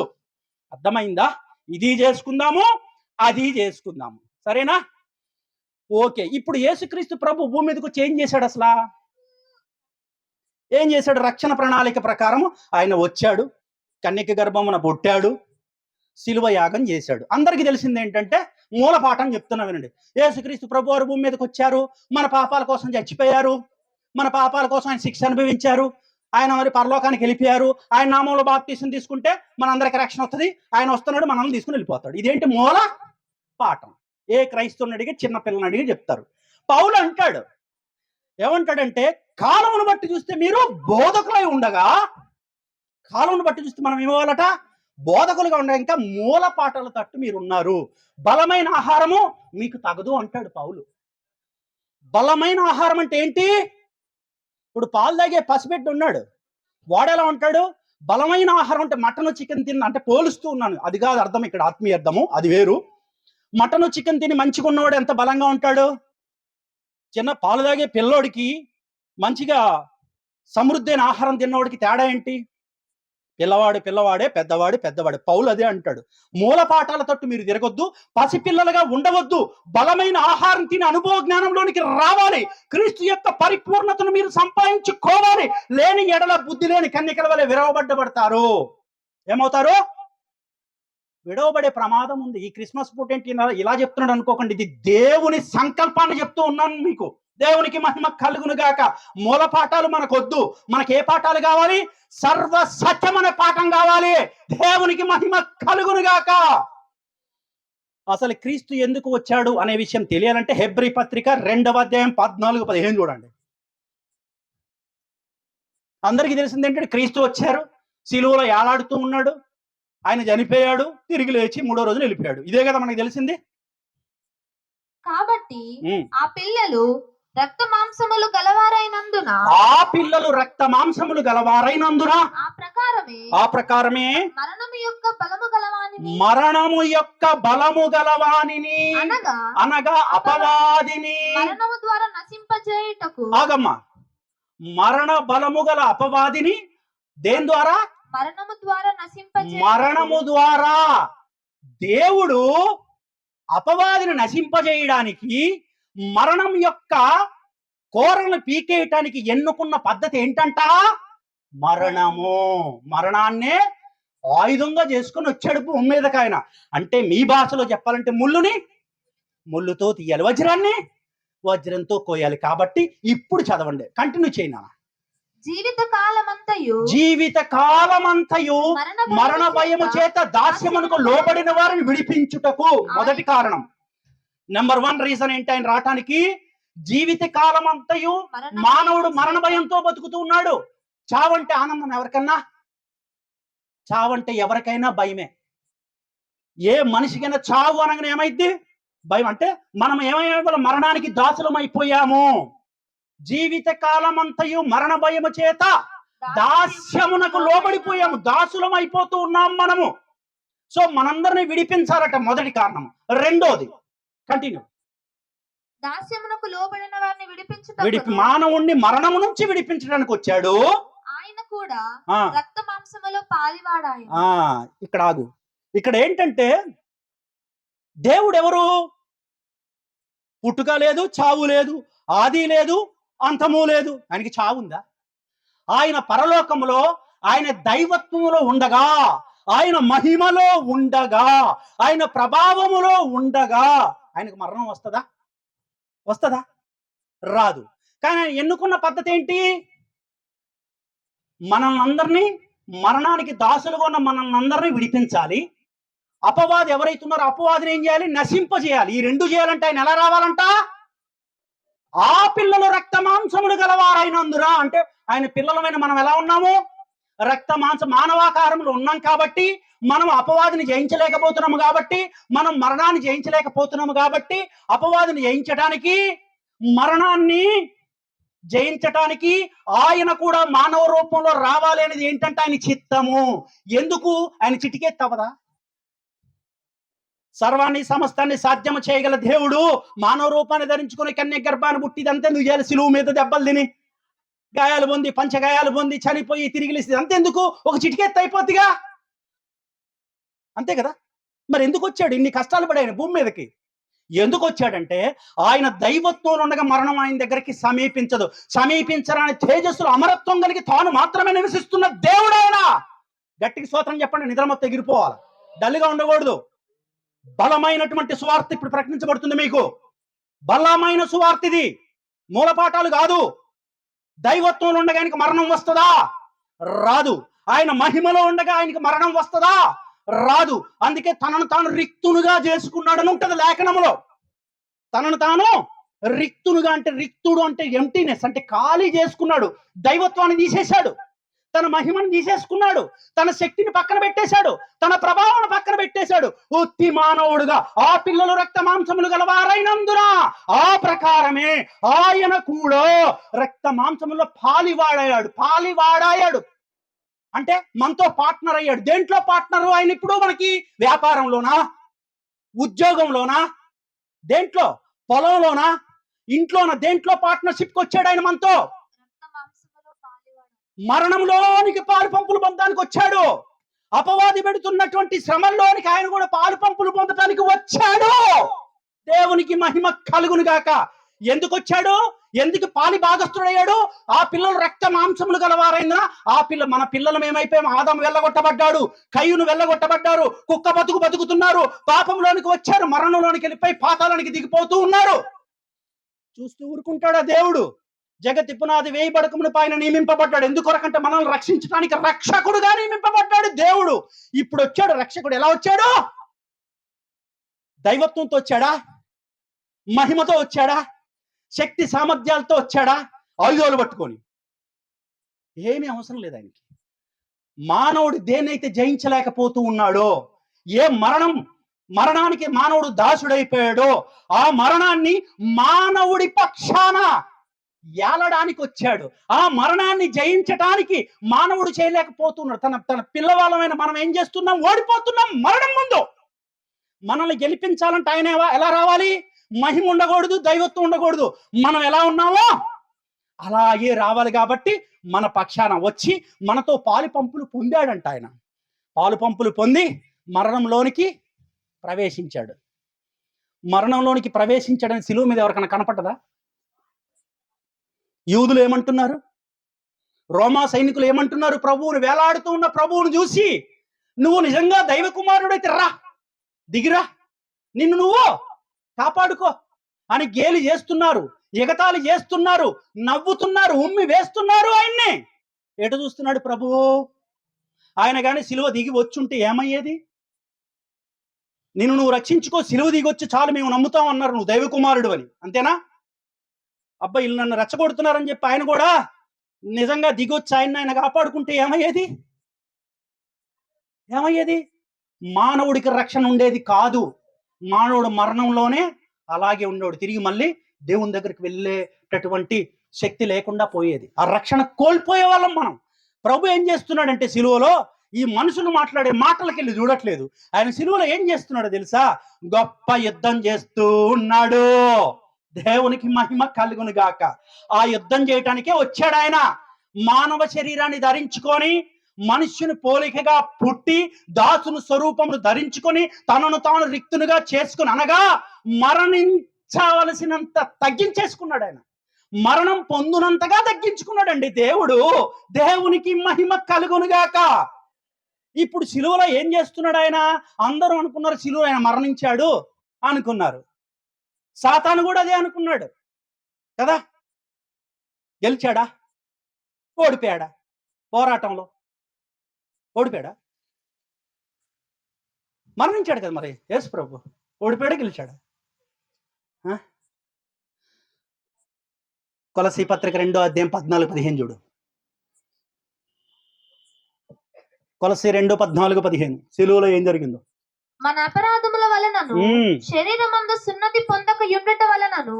Speaker 2: అర్థమైందా? ఇది చేసుకుందాము, అది చేసుకుందాము. సరేనా? ఓకే. ఇప్పుడు యేసుక్రీస్తు ప్రభు భూమి మీదకు చేంజ్ చేశాడు. అసలు ఏం చేశాడు? రక్షణ ప్రణాళిక ప్రకారం ఆయన వచ్చాడు, కన్యక గర్భమున పుట్టాడు, శిలువ యాగం చేశాడు. అందరికీ తెలిసింది ఏంటంటే, మూలపాఠం చెప్తున్నా వినండి. యేసుక్రీస్తు ప్రభు వారు భూమి మీదకి వచ్చారు, మన పాపాల కోసం చచ్చిపోయారు, మన పాపాల కోసం ఆయన శిక్ష అనుభవించారు, ఆయన మరి పరలోకానికి వెళ్ళిపోయారు. ఆయన నామంలో బాప్తీసం తీసుకుంటే మనందరికి రక్షణ వస్తుంది. ఆయన వస్తున్నాడు, మనల్ని తీసుకుని వెళ్ళిపోతాడు. ఇదేంటి? మూల పాఠం. ఏ క్రైస్తవుని అడిగి, చిన్న పిల్లని అడిగి చెప్తారు. పౌలు అంటాడు, ఏమంటాడంటే కాలమును బట్టి చూస్తే మీరు బోధకులై ఉండగా, కాలమును బట్టి చూస్తే మనం ఏమవ్వాలట, బోధకులుగా ఉండగా ఇంకా మూల పాటల తట్టు మీరు ఉన్నారు, బలమైన ఆహారము మీకు తగదు అంటాడు పౌలు. బలమైన ఆహారం అంటే ఏంటి? ఇప్పుడు పాలు తాగే పసిబిడ్డ ఉన్నాడు, వాడెలా ఉంటాడు? బలమైన ఆహారం అంటే మటన్ చికెన్ తిన్న అంటే పోలుస్తూ ఉన్నాను, అది కాదు అర్థం ఇక్కడ, ఆత్మీయ అర్థము అది వేరు. మటన్ చికెన్ తిని మంచిగా ఉన్నవాడు ఎంత బలంగా ఉంటాడు? చిన్న పాలు తాగే పిల్లోడికి మంచిగా సమృద్ధి అయిన ఆహారం తిన్నవాడికి తేడా ఏంటి? పిల్లవాడే, పెద్దవాడే. పౌలు అదే అంటాడు, మూల పాఠాల తట్టు మీరు తిరగొద్దు, పసిపిల్లలుగా ఉండవద్దు, బలమైన ఆహారం తిని అనుభవ జ్ఞానంలోనికి రావాలి, క్రీస్తు యొక్క పరిపూర్ణతను మీరు సంపాదించుకోవాలి. లేని ఎడల బుద్ధి లేని కన్యకల వలె విరవబడ్డబడతారు. ఏమవుతారు? విడవబడే ప్రమాదం ఉంది. ఈ క్రిస్మస్ పూట ఏంటి ఇలా చెప్తున్నాడు అనుకోకండి, ఇది దేవుని సంకల్పాన్ని చెప్తూ ఉన్నాను మీకు. దేవునికి మహిమ కలుగును గాక. మూల పాఠాలు మనకొద్దు, మనకి ఏ పాఠాలు కావాలి? సర్వ సత్యం అనే పాఠం కావాలి. దేవునికి మహిమ కలుగును గాక. అసలు క్రీస్తు ఎందుకు వచ్చాడు అనే విషయం తెలియాలంటే హెబ్రీ పత్రిక 2వ అధ్యాయం 14-15 చూడండి. అందరికీ తెలిసింది ఏంటంటే క్రీస్తు వచ్చారు, సిలువలో ఏలాడుతూ ఉన్నాడు, ఆయన చనిపోయాడు, తిరిగి లేచి 3వ రోజున వెళ్ళిపోయాడు. ఇదే కదా మనకి తెలిసింది.
Speaker 3: కాబట్టి ఆ పిల్లలు రక్త మాంసములు గలవారైనందున
Speaker 2: ఆ ప్రకారమే
Speaker 3: మరణము
Speaker 2: యొక్క బలము గలవానిని అనగా అపవాదిని
Speaker 3: మరణము ద్వారా నశింపజేయుటకు.
Speaker 2: ఆగమ్మా, మరణ బలము గల అపవాదిని దేని ద్వారా? మరణము ద్వారా. దేవుడు అపవాదిని నశింపజేయడానికి, మరణం యొక్క కోరను పీకేయటానికి ఎన్నుకున్న పద్ధతి ఏంటంట? మరణము. మరణాన్నే ఆయుధంగా చేసుకుని వచ్చాడు భూమి మీదకి ఆయన. అంటే మీ భాషలో చెప్పాలంటే ముళ్ళుతో తీయాలి, వజ్రాన్ని వజ్రంతో కోయాలి. కాబట్టి ఇప్పుడు చదవండి, కంటిన్యూ చేయనా. జీవిత కాలమంతయు మరణ భయము చేత దాస్యమునకు లోబడిన వారిని విడిపించుటకు. మొదటి కారణం, నెంబర్ 1 రీజన్ ఏంటి ఆయన రావటానికి? జీవిత కాలమంతయు మానవుడు మరణ భయంతో బతుకుతూ ఉన్నాడు. చావంటే ఆనందం ఎవరికన్నా? చావంటే ఎవరికైనా భయమే. ఏ మనిషికైనా చావు అనగానే ఏమైద్ది? భయం. అంటే మనం ఏమైనా మరణానికి దాసులం అయిపోయాము. జీవిత కాలమంతయు మరణ భయము చేత దాస్యమునకు లోబడిపోయాము, దాసులం అయిపోతూ ఉన్నాం మనము. సో మనందరినీ విడిపించాలట, మొదటి కారణం. రెండోది, కంటిన్యూ.
Speaker 3: దాస్యమునకు లోబడిన వారిని విడిపించుటకు,
Speaker 2: మానవుణ్ణి మరణము నుంచి విడిపించడానికి వచ్చాడు.
Speaker 3: ఆయన కూడా రక్త మాంసములో పాలివాడాయన.
Speaker 2: ఇక్కడ ఆగు. ఇక్కడ ఏంటంటే దేవుడు ఎవరు? పుట్టుక లేదు, చావు లేదు, ఆది లేదు, అంతము లేదు. ఆయనకి చావు ఉందా? ఆయన పరలోకములో, ఆయన దైవత్వములో ఉండగా, ఆయన మహిమలో ఉండగా, ఆయన ప్రభావములో ఉండగా ఆయనకు మరణం వస్తుందా? రాదు. కానీ ఆయన ఎన్నుకున్న పద్ధతి ఏంటి? మనల్నందరినీ, మరణానికి దాసులుగా ఉన్న మనల్నందరినీ విడిపించాలి. అపవాది ఎవరైతున్నారో అపవాదిని ఏం చేయాలి? నశింపజేయాలి. ఈ రెండు చేయాలంటే ఆయన ఎలా రావాలంట? ఆ పిల్లలు రక్త మాంసములు గలవారైనందున. అంటే ఆయన పిల్లలమైన మనం ఎలా ఉన్నాము? రక్త మాంస మానవాకారంలో ఉన్నాం కాబట్టి, మనం అపవాదిని జయించలేకపోతున్నాము కాబట్టి, మనం మరణాన్ని జయించలేకపోతున్నాము కాబట్టి, అపవాదిని జయించడానికి, మరణాన్ని జయించటానికి ఆయన కూడా మానవ రూపంలో రావాలి అనేది ఏంటంటే ఆయన చిత్తము. ఎందుకు? ఆయన చిటికెత్తవదా? సర్వాన్ని సమస్తాన్ని సాధ్యము చేయగల దేవుడు మానవ రూపాన్ని ధరించుకుని కన్య గర్భాన్ని పుట్టిదంతే నువ్వు చేయాలి. సిలువు మీద దెబ్బలు తిని, గాయాలు పొంది, పంచగాయాలు పొంది, చనిపోయి తిరిగి లేసి అంతెందుకు? ఒక చిటికెత్తి అయిపోద్దిగా, అంతే కదా. మరి ఎందుకు వచ్చాడు? ఇన్ని కష్టాలు పడాయన భూమి మీదకి. ఎందుకు వచ్చాడంటే ఆయన దైవత్వంలో ఉండగా మరణం ఆయన దగ్గరికి సమీపించరాని తేజస్సులో అమరత్వం కలిగి తాను మాత్రమే నివసిస్తున్న దేవుడు ఆయన. గట్టికి స్తోత్రం చెప్పండి. నిద్ర మొత్తం ఎగిరిపోవాలి, డల్గా ఉండకూడదు. బలమైనటువంటి సువార్త ఇప్పుడు ప్రకటించబడుతుంది మీకు. బలమైన సువార్త ఇది, మూలపాఠాలు కాదు. దైవత్వంలో ఉండగా ఆయనకి మరణం వస్తుందా? రాదు. ఆయన మహిమలో ఉండగా ఆయనకి మరణం వస్తుందా? రాదు. అందుకే తనను తాను రిక్తునుగా చేసుకున్నాడని ఉంటది లేఖనములో. తనను తాను రిక్తునుగా అంటే రిక్తుడు అంటే ఎంటీనెస్ అంటే ఖాళీ చేసుకున్నాడు. దైవత్వాన్ని తీసేశాడు, తన మహిమను తీసేసుకున్నాడు, తన శక్తిని పక్కన పెట్టేశాడు, తన ప్రభావం పక్కన పెట్టేశాడు. ఉత్తి మానవుడుగా ఆ పిల్లలు రక్త మాంసములు గలవారైనందున ఆ ప్రకారమే ఆయన కూడా రక్త మాంసములో పాలివాడాయాడు. అంటే మనతో పార్ట్నర్ అయ్యాడు. దేంట్లో పార్ట్నర్ ఆయన ఇప్పుడు మనకి? వ్యాపారంలోనా, ఉద్యోగంలోనా, దేంట్లో? పొలంలోనా, ఇంట్లోనా? దేంట్లో పార్ట్నర్షిప్కి వచ్చాడు ఆయన మనతో?
Speaker 3: రక్త మాంసములో పాలివాడు.
Speaker 2: మరణంలోనికి పాలు పంపులు పొందడానికి వచ్చాడు. అపవాది పెడుతున్నటువంటి శ్రమల్లోనికి ఆయన కూడా పాలు పంపులు పొందడానికి వచ్చాడు. దేవునికి మహిమ కలుగును గాక. ఎందుకు వచ్చాడు? ఎందుకు పాలి భాగస్థుడయ్యాడు? ఆ పిల్లలు రక్త మాంసములు గలవారైనా మన పిల్లలు ఏమైపోయాం? ఆదాము వెళ్ళగొట్టబడ్డాడు, కయ్యూను వెళ్ళగొట్టబడ్డారు, కుక్క బతుకుతున్నారు, పాపంలోనికి వచ్చారు, మరణంలోనికి వెళ్ళిపోయి పాతాళానికి దిగిపోతూ ఉన్నారు. చూస్తూ ఊరుకుంటాడా దేవుడు? జగతి పునాది వేయబడకమును పైన నియమింపబడ్డాడు. ఎందుకొరకంటే మనల్ని రక్షించడానికి రక్షకుడుగా నియమింపబడ్డాడు దేవుడు. ఇప్పుడు వచ్చాడు రక్షకుడు. ఎలా వచ్చాడు? దైవత్వంతో వచ్చాడా? మహిమతో వచ్చాడా? శక్తి సామర్థ్యాలతో వచ్చాడా? ఆయుధాలు పట్టుకొని? ఏమీ అవసరం లేదు ఆయనకి. మానవుడు దేన్నైతే జయించలేకపోతూ ఉన్నాడో, ఏ మరణానికి మానవుడు దాసుడైపోయాడో, ఆ మరణాన్ని మానవుడి పక్షాన ఏలడానికి వచ్చాడు. ఆ మరణాన్ని జయించడానికి మానవుడు చేయలేకపోతున్నాడు. తన పిల్లవాళ్ళమైన మనం ఏం చేస్తున్నాం? ఓడిపోతున్నాం మరణం ముందు. మనల్ని గెలిపించాలంటే ఆయన ఎలా రావాలి? మహిమ ఉండకూడదు, దైవత్వం ఉండకూడదు. మనం ఎలా ఉన్నామో అలాగే రావాలి. కాబట్టి మన పక్షాన వచ్చి మనతో పాలు పంపులు పొందాడంట. ఆయన పాలు పంపులు పొంది మరణంలోనికి ప్రవేశించాడు. మరణంలోనికి ప్రవేశించడానికి సిలువ మీద ఎవరికైనా కనపడ్డదా? యూదులు ఏమంటున్నారు? రోమా సైనికులు ఏమంటున్నారు? ప్రభువును వేలాడుతూ ఉన్న ప్రభువును చూసి, నువ్వు నిజంగా దైవ కుమారుడైతే రా, దిగిరా, నిన్ను నువ్వు కాపాడుకో అని గేలి చేస్తున్నారు, ఎగతాళి చేస్తున్నారు, నవ్వుతున్నారు, ఉమ్మి వేస్తున్నారు. ఆయన్ని ఎటు చూస్తున్నాడు ప్రభువు? ఆయన కానీ సిలువ దిగి వచ్చుంటే ఏమయ్యేది? నిన్ను నువ్వు రక్షించుకో, సిలువ దిగి వచ్చి చాలు, మేము నమ్ముతాం అన్నారు, నువ్వు దైవ కుమారుడు అని. అంతేనా? అబ్బాయి వీళ్ళు నన్ను రెచ్చగొడుతున్నారని చెప్పి ఆయన కూడా నిజంగా దిగొచ్చి ఆయన కాపాడుకుంటే ఏమయ్యేది? మానవుడికి రక్షణ ఉండేది కాదు. మానవుడు మరణంలోనే అలాగే ఉండేవాడు. తిరిగి మళ్ళీ దేవుని దగ్గరికి వెళ్ళేటటువంటి శక్తి లేకుండా పోయేది. ఆ రక్షణ కోల్పోయే వాళ్ళం మనం. ప్రభు ఏం చేస్తున్నాడంటే సిలువలో ఈ మనుషులు మాట్లాడే మాటలకి వెళ్ళి చూడట్లేదు. ఆయన సిలువలో ఏం చేస్తున్నాడో తెలుసా? గొప్ప యుద్ధం చేస్తూ ఉన్నాడు. దేవునికి మహిమ కలుగును గాక. ఆ యుద్ధం చేయటానికే వచ్చాడు ఆయన. మానవ శరీరాన్ని ధరించుకొని, మనుష్యుని పోలికగా పుట్టి, దాసుని స్వరూపమును ధరించుకొని, తనను తాను రిక్తునిగా చేసుకుని, అనగా మరణించవలసినంత తగ్గించేసుకున్నాడు ఆయన. మరణం పొందునంతగా తగ్గించుకున్నాడండి దేవుడు. దేవునికి మహిమ కలుగునుగాక. ఇప్పుడు సిలువలో ఏం చేస్తున్నాడు ఆయన? అందరూ అనుకున్నారు సిలువ ఆయన మరణించాడు అనుకున్నారు. సాతాను కూడా అదే అనుకున్నాడు కదా. గెలిచాడా? ఓడిపోయాడా? పోరాటంలో ఓడిపోయాడా? మరణించాడు కదా. మరి యేసు ప్రభు ఓడిపోయాడా, గెలిచాడా? కొలసీ పత్రిక 2వ అధ్యాయం 14-15 చూడు. కొలసీ 2:14-15 సిలువలో ఏం జరిగిందో.
Speaker 3: మన అపరాధముల వలనను శరీరమందు సున్నతి పొందక యుండుట వలనను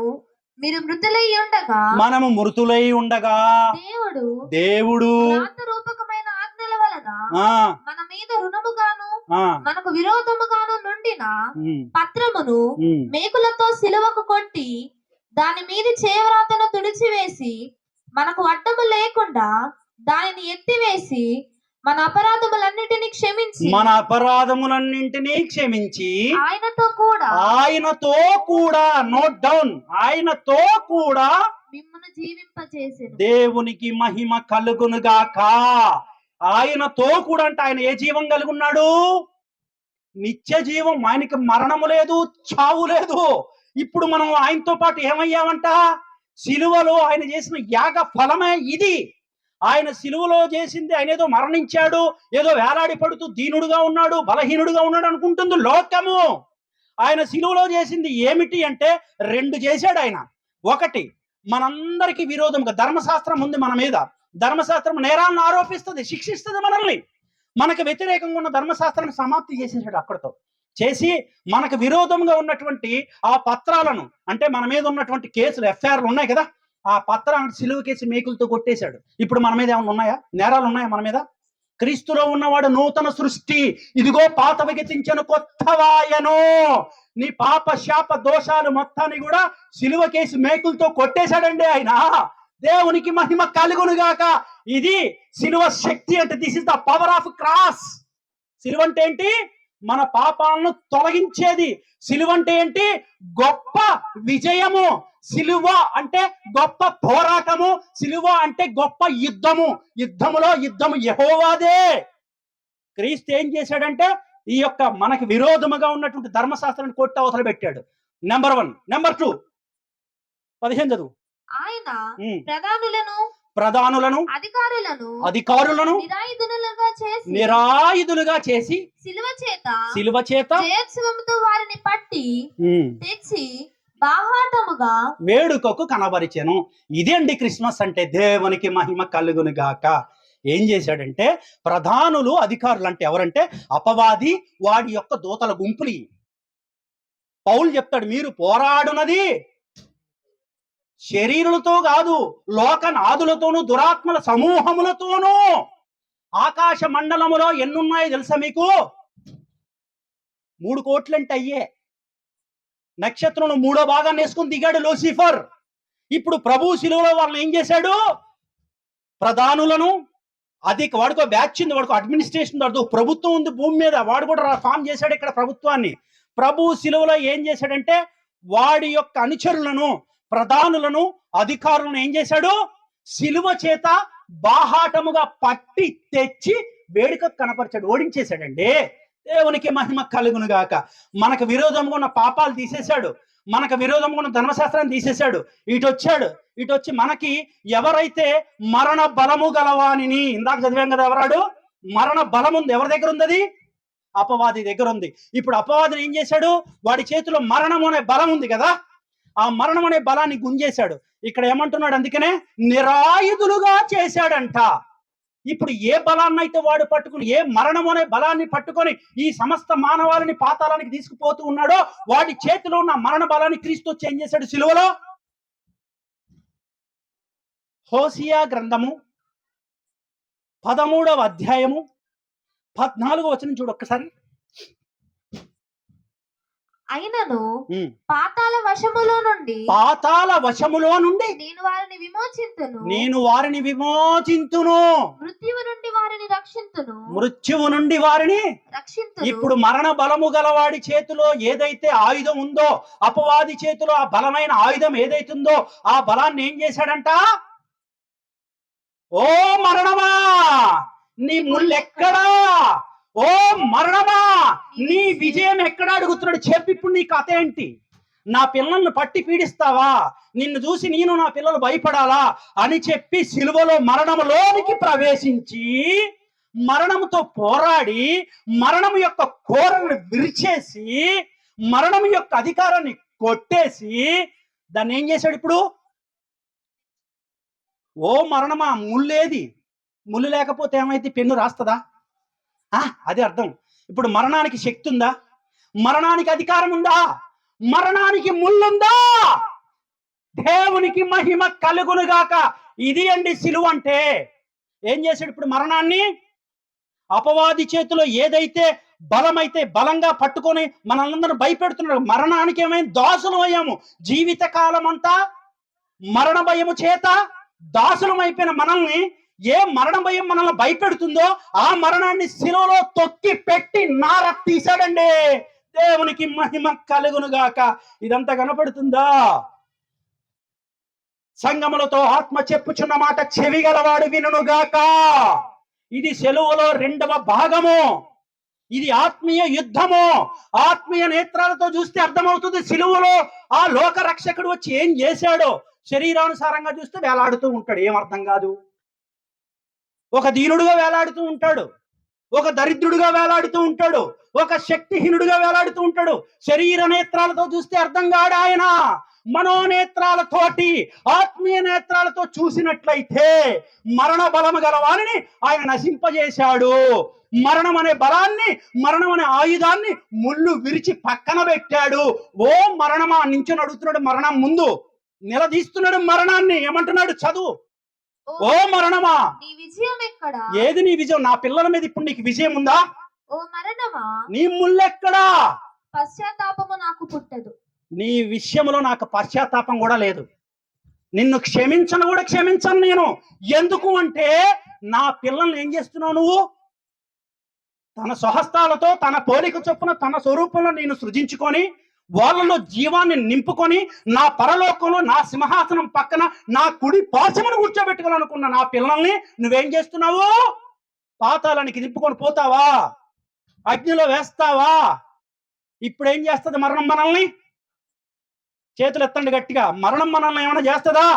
Speaker 3: మీరు మృతులై ఉండగా,
Speaker 2: మనము మృతులై ఉండగా దేవుడు
Speaker 3: రూపకమైన ఆజ్ఞల వలన మన మీద రుణముగాను మనకు విరోధముగాను నుండిన పత్రమును మేకులతో సిలువకు కొట్టి దాని మీది చేవ్రాతను తుడిచివేసి మనకు అడ్డము లేకుండా దానిని ఎత్తివేసి మన అపరాధములన్నిటినీ క్షమించి ఆయనతో కూడా నోట్ డౌన్, ఆయనతో కూడా మిమ్మును జీవింపచేసెను. దేవునికి మహిమ కలుగునుగాక. ఆయనతో కూడా అంటే ఆయన ఏ జీవం కలిగి ఉన్నాడు? నిత్య జీవం. ఆయనకి మరణము లేదు, చావు లేదు. ఇప్పుడు మనం ఆయనతో పాటు ఏమయ్యామంట? సిలువలో ఆయన చేసిన యాగ ఫలమే ఇది. ఆయన సిలువలో చేసింది, ఆయన ఏదో మరణించాడు, ఏదో వేలాడి పడుతూ దీనుడుగా ఉన్నాడు, బలహీనుడుగా ఉన్నాడు అనుకుంటుంది లోకము. ఆయన సిలువలో చేసింది ఏమిటి అంటే 2 చేశాడు ఆయన.
Speaker 2: ఒకటి, మనందరికీ విరోధంగా ధర్మశాస్త్రం ఉంది మన మీద. ధర్మశాస్త్రం నేరాలను ఆరోపిస్తుంది, శిక్షిస్తుంది మనల్ని. మనకు వ్యతిరేకంగా ఉన్న ధర్మశాస్త్రాన్ని సమాప్తి చేసేసాడు అక్కడితో. చేసి మనకు విరోధంగా ఉన్నటువంటి ఆ పత్రాలను, అంటే మన మీద ఉన్నటువంటి కేసులు, ఎఫ్ఐఆర్లు ఉన్నాయి కదా, ఆ పత్రాలను సిలువ కేసి మేకులతో కొట్టేశాడు. ఇప్పుడు మన మీద ఏమైనా ఉన్నాయా? నేరాలు ఉన్నాయా మన మీద? క్రీస్తులో ఉన్నవాడు నూతన సృష్టి, ఇదిగో పాతవి గతించెను కొత్తవాయను. నీ పాప శాప దోషాలు మొత్తాన్ని కూడా సిలువ కేసి మేకులతో కొట్టేశాడండి ఆయన. దేవునికి మహిమ కలుగునుగాక. ఇది సిలువ శక్తి అంటే, this is the power of cross. సిలువ అంటే ఏంటి? మన పాపాలను తొలగించేది. సిలువ అంటే ఏంటి? గొప్ప విజయము. సిలువ అంటే గొప్ప పోరాటము. సిలువ అంటే గొప్ప యుద్ధము. యుద్ధములో యుద్ధము యెహోవాదే. క్రీస్తు ఏం చేశాడంటే ఈ యొక్క మనకి విరోధముగా ఉన్నటువంటి ధర్మశాస్త్రాన్ని కొట్టి అవతల పెట్టాడు. నెంబర్ 1. నెంబర్ 2, 15 చదువు.
Speaker 4: ఆయన ప్రధానులను
Speaker 2: అధికారులను నిరాయుధులుగా చేసి సిలువ చేత
Speaker 4: జయోత్సవముతో వారిని పట్టి తెచ్చి బాహాటముగా
Speaker 2: వేడుకకు కనబరిచెను. ఇదేండి క్రిస్మస్ అంటే. దేవునికి మహిమ కలుగును గాక. ఏం చేశాడంటే, ప్రధానులు అధికారులు అంటే ఎవరంటే అపవాది, వాడి యొక్క దూతల గుంపులు. పౌలు చెప్తాడు, మీరు పోరాడునది శరీరులతో కాదు, లోకనాదులతోనూ దురాత్మల సమూహములతోనూ. ఆకాశ మండలములో ఎన్నున్నాయో తెలుసా మీకు? 3 కోట్లంటే అయ్యే. నక్షత్రం 3వ భాగాన్ని వేసుకుని దిగాడు లూసిఫర్. ఇప్పుడు ప్రభు శిలువలో వాళ్ళని ఏం చేశాడు? ప్రధానులను, వాడికో బ్యాచ్ ఉంది, వాడికో అడ్మినిస్ట్రేషన్, వాడితో ప్రభుత్వం ఉంది భూమి మీద, వాడు కూడా ఫామ్ చేశాడు ఇక్కడ ప్రభుత్వాన్ని. ప్రభు శిలువలో ఏం చేశాడంటే వాడి యొక్క అనుచరులను, ప్రధానులను, అధికారులను ఏం చేశాడు? సిలువ చేత బాహాటముగా పట్టి తెచ్చి వేడుక కనపరిచాడు, ఓడించేశాడండి. దేవునికి మహిమ కలుగును గాక. మనకు విరోధంగా ఉన్న పాపాలు తీసేశాడు, మనకు విరోధంగా ఉన్న ధర్మశాస్త్రాన్ని తీసేశాడు. ఇటు వచ్చి మనకి ఎవరైతే మరణ బలము గలవానిని, ఇందాక చదివాం కదా, ఎవరాడు? మరణ బలం ఉంది. ఎవరి దగ్గర ఉంది? అది అపవాది దగ్గర ఉంది. ఇప్పుడు అపవాదిని ఏం చేశాడు? వాడి చేతిలో మరణం అనే బలం ఉంది కదా, ఆ మరణం అనే బలాన్ని గుంజేశాడు. ఇక్కడ ఏమంటున్నాడు? అందుకనే నిరాయుధులుగా చేశాడంట. ఇప్పుడు ఏ బలాన్ని అయితే వాడు పట్టుకుని, ఏ మరణం అనే బలాన్ని పట్టుకొని ఈ సమస్త మానవాళిని పాతాళానికి తీసుకుపోతూ ఉన్నాడో, వాడి చేతిలో ఉన్న మరణ బలాన్ని క్రీస్తు వచ్చి ఏం చేశాడు సిలువలో? హోసియా గ్రంథము 13వ అధ్యాయము 14వ వచనం చూడు ఒక్కసారి.
Speaker 4: అయినను పాతాళ వశములో నుండి నేను వారిని విమోచింతును, మృత్యువు నుండి వారిని రక్షింతును. ఇప్పుడు మరణ బలము గలవాడి చేతిలో ఏదైతే ఆయుధం ఉందో, అపవాది చేతిలో ఆ బలమైన ఆయుధం ఏదైతుందో, ఆ బలాన్ని ఏం చేశాడంట? ఓ మరణమా, నీ ముళ్ళెక్కడా? ఓ మరణమా, నీ విజయం ఎక్కడా అడుగుతున్నాడు. చెప్పి ఇప్పుడు నీ కథ ఏంటి? నా పిల్లల్ని పట్టి పీడిస్తావా? నిన్ను చూసి నేను నా పిల్లలు భయపడాలా అని చెప్పి సిలువలో మరణములోనికి ప్రవేశించి మరణముతో పోరాడి మరణము యొక్క కోరను విరిచేసి మరణము యొక్క అధికారాన్ని కొట్టేసి దాన్ని ఏం చేశాడు? ఇప్పుడు ఓ మరణమా, ముళ్ళేది? ముళ్ళు లేకపోతే ఏమైతే పెన్ను రాస్తుందా? అది అర్థం. ఇప్పుడు మరణానికి శక్తి ఉందా? మరణానికి అధికారం ఉందా? మరణానికి ముళ్ళుందా? దేవునికి మహిమ కలుగునుగాక. ఇది అండి సిలువ అంటే. ఏం చేశాడు ఇప్పుడు? మరణాన్ని అపవాది చేతిలో ఏదైతే బలమైతే బలంగా పట్టుకొని మనల్ని భయపెడుతున్నాడు. మరణానికి ఏమైనా దాసులం అయ్యాము. జీవిత కాలం అంతా మరణ భయము చేత దాసులం అయిపోయిన మనల్ని ఏ మరణ భయం మనల్ని భయపెడుతుందో ఆ మరణాన్ని శిలువలో తొక్కి పెట్టి నార తీశాడండి. దేవునికి మహిమ కలుగునుగాక. ఇదంతా కనపడుతుందా? సంగములతో ఆత్మ చెప్పుచున్న మాట చెవి గలవాడు వినుగాక. ఇది సెలువులో 2వ భాగము. ఇది ఆత్మీయ యుద్ధము. ఆత్మీయ నేత్రాలతో చూస్తే అర్థమవుతుంది సిలువలో ఆ లోక రక్షకుడు వచ్చి ఏం చేశాడో. శరీరానుసారంగా చూస్తే వేలాడుతూ ఉంటాడు, ఏం అర్థం కాదు. ఒక దీనుడుగా వేలాడుతూ ఉంటాడు, ఒక దరిద్రుడుగా వేలాడుతూ ఉంటాడు, ఒక శక్తిహీనుడుగా వేలాడుతూ ఉంటాడు. శరీర నేత్రాలతో చూస్తే అర్థం కాడు ఆయన. మనోనేత్రాలతోటి, ఆత్మీయ నేత్రాలతో చూసినట్లయితే మరణ బలము గల వారిని ఆయన నశింపజేశాడు. మరణం అనే బలాన్ని, మరణం అనే ఆయుధాన్ని ముళ్ళు విరిచి పక్కన పెట్టాడు. ఓ మరణమా, నించుని అడుగుతున్నాడు మరణం ముందు, నిలదీస్తున్నాడు మరణాన్ని. ఏమంటున్నాడు? చదువు. ఓ మరణమా,
Speaker 3: నీ విజయం ఎక్కడా?
Speaker 4: ఏది నీ విజయం? నా పిల్లల మీద ఇప్పుడు నీకు విజయం ఉందా?
Speaker 3: ఓ మరణమా,
Speaker 4: నీ ముళ్ళెక్కడా?
Speaker 3: పశ్చాత్తాపము నాకు పుట్టదు.
Speaker 4: నీ విషయంలో నాకు పశ్చాత్తాపం కూడా లేదు. నిన్ను క్షమించను కూడా క్షమించను నేను. ఎందుకు అంటే నా పిల్లల్ని ఏం చేస్తున్నావు నువ్వు? తన స్వహస్తాలతో తన పోలిక చొప్పున తన స్వరూపంలో నేను సృజించుకొని వాళ్ళలో జీవాన్ని నింపుకొని నా పరలోకంలో నా సింహాసనం పక్కన నా కుడి పాశమును కూర్చోబెట్టుకోవాలనుకున్న నా పిల్లల్ని నువ్వేం చేస్తున్నావు? పాతాళానికి దింపుకొని పోతావా? అగ్నిలో వేస్తావా? ఇప్పుడు ఏం చేస్తుంది మరణం మనల్ని? చేతులు ఎత్తండి గట్టిగా. మరణం మనల్ని ఏమైనా చేస్తుందా?